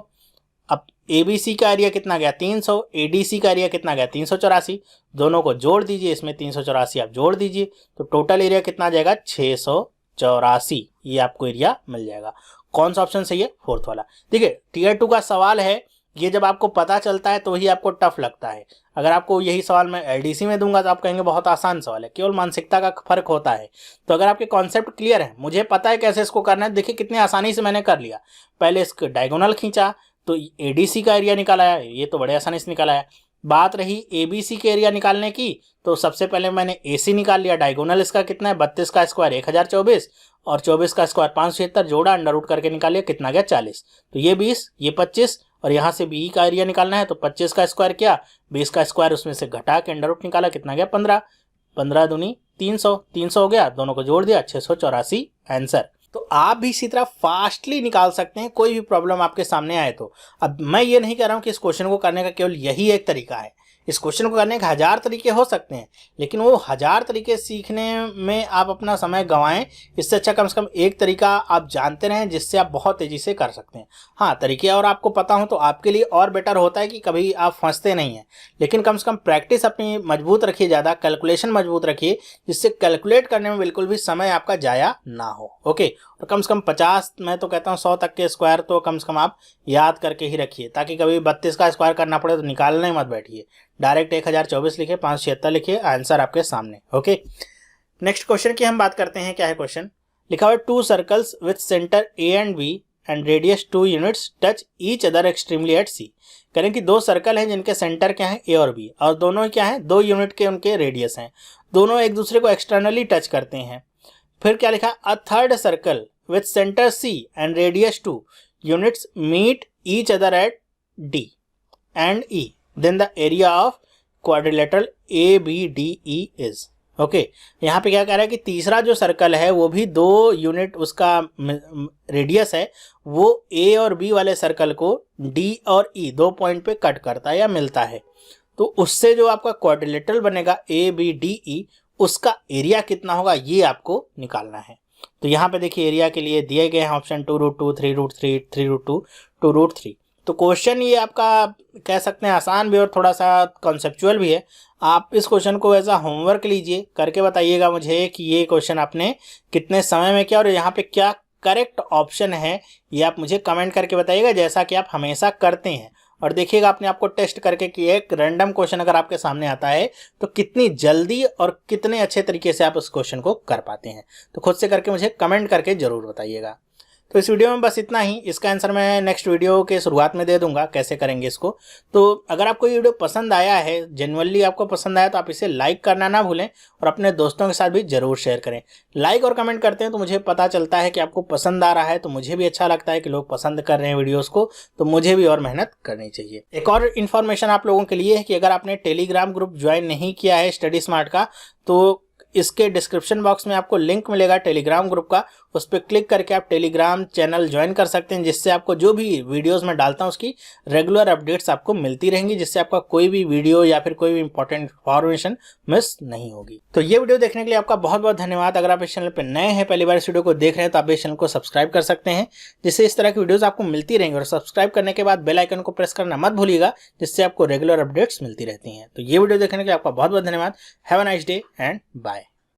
अब ABC का एरिया कितना गया 300, ADC का एरिया कितना गया 384, दोनों को जोड़ दीजिए, इसमें 384 आप जोड़ दीजिए, तो टोटल एरिया कितना आ जाएगा 684। ये आपको एरिया मिल जाएगा। कौन सा ऑप्शन सही है, 4th वाला। देखिए टियर 2 का सवाल है, ये जब आपको पता चलता है तो ही आपको टफ लगता है। अगर आपको यही सवाल मैं एलडीसी में दूंगा तो आप कहेंगे बहुत आसान सवाल है, केवल मानसिकता का फर्क होता है। तो अगर आपके कॉन्सेप्ट क्लियर है, मुझे पता है कैसे इसको करना है, देखिए कितनी आसानी से मैंने कर लिया। पहले इसको डायगोनल खींचा तो एडीसी का एरिया निकाला है, ये तो बड़े आसानी से निकाला है। बात रही एबीसी के एरिया निकालने की, तो सबसे पहले मैंने एसी निकाल लिया। डायगोनल इसका कितना है, 32 का स्क्वायर 1024 और 24 का स्क्वायर 576, जोड़ा अंडर रूट करके निकाल लिया, कितना गया 40। तो ये 20, ये 25 और यहाँ से बी का एरिया निकालना है, तो 25 का स्क्वायर किया, 20 का स्क्वायर उसमें से घटा के अंडर रूट निकाला, कितना गया 15, 15 दूनी 300, 300 हो गया, दोनों को जोड़ दिया 684 आंसर। तो आप भी इसी तरह फास्टली निकाल सकते हैं कोई भी प्रॉब्लम आपके सामने आए तो। अब मैं ये नहीं कह रहा हूँ कि इस क्वेश्चन को करने का केवल यही एक तरीका है, इस क्वेश्चन को करने के 1000 तरीके हो सकते हैं, लेकिन वो 1000 तरीके सीखने में आप अपना समय गंवाएं, इससे अच्छा कम से कम एक तरीका आप जानते रहें जिससे आप बहुत तेजी से कर सकते हैं। हाँ, तरीके और आपको पता हो तो आपके लिए और बेटर होता है कि कभी आप फंसते नहीं हैं, लेकिन कम से कम प्रैक्टिस अपनी मजबूत रखिए, ज़्यादा कैलकुलेशन मजबूत रखिए, जिससे कैलकुलेट करने में बिल्कुल भी समय आपका जाया ना हो। ओके, और कम से कम 50, मैं तो कहता हूँ 100 तक के स्क्वायर तो कम से कम आप याद करके ही रखिए, ताकि कभी 32 का स्क्वायर करना पड़े तो निकालने मत बैठिए, डायरेक्ट 1024 लिखिए, 576 लिखिए, आंसर आपके सामने। ओके, नेक्स्ट क्वेश्चन की हम बात करते हैं। क्या है क्वेश्चन, लिखा हुआ 2 circles with centre A and B and radius 2 units touch each other extremely at C. करें कि 2 सर्कल हैं जिनके सेंटर क्या है, ए और बी, और दोनों क्या है 2 यूनिट के उनके रेडियस हैं, दोनों एक दूसरे को एक्सटर्नली टच करते हैं। फिर क्या लिखा, a third circle with centre C and radius 2 units meet each other at D and E, then the area of quadrilateral A B D E is. Okay, यहाँ पे क्या कह रहा है कि तीसरा जो सर्कल है वो भी 2 यूनिट उसका रेडियस है, वो ए और बी वाले सर्कल को डी और ई 2 पॉइंट पे कट करता है या मिलता है, तो उससे जो आपका क्वाड्रिलेटरल बनेगा ए बी डी ई, उसका एरिया कितना होगा ये आपको निकालना है। तो यहाँ पे देखिए एरिया के लिए दिए गए हैं ऑप्शन 2√2, 3√3, 3√2, 2√3। तो क्वेश्चन ये आपका कह सकते हैं आसान भी और थोड़ा सा कॉन्सेप्चुअल भी है। आप इस क्वेश्चन को ऐसा होमवर्क लीजिए, करके बताइएगा मुझे कि ये क्वेश्चन आपने कितने समय में किया और यहाँ पे क्या करेक्ट ऑप्शन है, ये आप मुझे कमेंट करके बताइएगा, जैसा कि आप हमेशा करते हैं। और देखिएगा अपने आप को टेस्ट करके कि एक रैंडम क्वेश्चन अगर आपके सामने आता है तो कितनी जल्दी और कितने अच्छे तरीके से आप उस क्वेश्चन को कर पाते हैं। तो खुद से करके मुझे कमेंट करके ज़रूर बताइएगा। तो इस वीडियो में बस इतना ही, इसका आंसर मैं नेक्स्ट वीडियो के शुरुआत में दे दूंगा कैसे करेंगे इसको। तो अगर आपको ये वीडियो पसंद आया है, जेन्युइनली आपको पसंद आया, तो आप इसे लाइक करना ना भूलें और अपने दोस्तों के साथ भी ज़रूर शेयर करें। लाइक और कमेंट करते हैं तो मुझे पता चलता है कि आपको पसंद आ रहा है, तो मुझे भी अच्छा लगता है कि लोग पसंद कर रहे हैं वीडियोज़ को, तो मुझे भी और मेहनत करनी चाहिए। एक और इन्फॉर्मेशन आप लोगों के लिए है कि अगर आपने टेलीग्राम ग्रुप ज्वाइन नहीं किया है स्टडी स्मार्ट का, तो इसके डिस्क्रिप्शन बॉक्स में आपको लिंक मिलेगा टेलीग्राम ग्रुप का, उस पर क्लिक करके आप टेलीग्राम चैनल ज्वाइन कर सकते हैं, जिससे आपको जो भी वीडियोस में डालता हूं उसकी रेगुलर अपडेट्स आपको मिलती रहेंगी, जिससे आपका कोई भी वीडियो या फिर कोई भी इंपॉर्टेंट इन्फॉर्मेशन मिस नहीं होगी। तो ये वीडियो देखने के लिए आपका बहुत बहुत धन्यवाद। अगर आप इस चैनल पर नए हैं, पहली बार इस वीडियो को देख रहे हैं, तो आप इस चैनल को सब्सक्राइब कर सकते हैं, जिससे इस तरह की वीडियोज आपको मिलती रहेंगी। और सब्सक्राइब करने के बाद बेल आइकन को प्रेस करना मत भूलिएगा, जिससे आपको रेगुलर अपडेट्स मिलती रहती हैं। तो ये वीडियो देखने के लिए आपका बहुत बहुत धन्यवाद। Have a nice day and bye.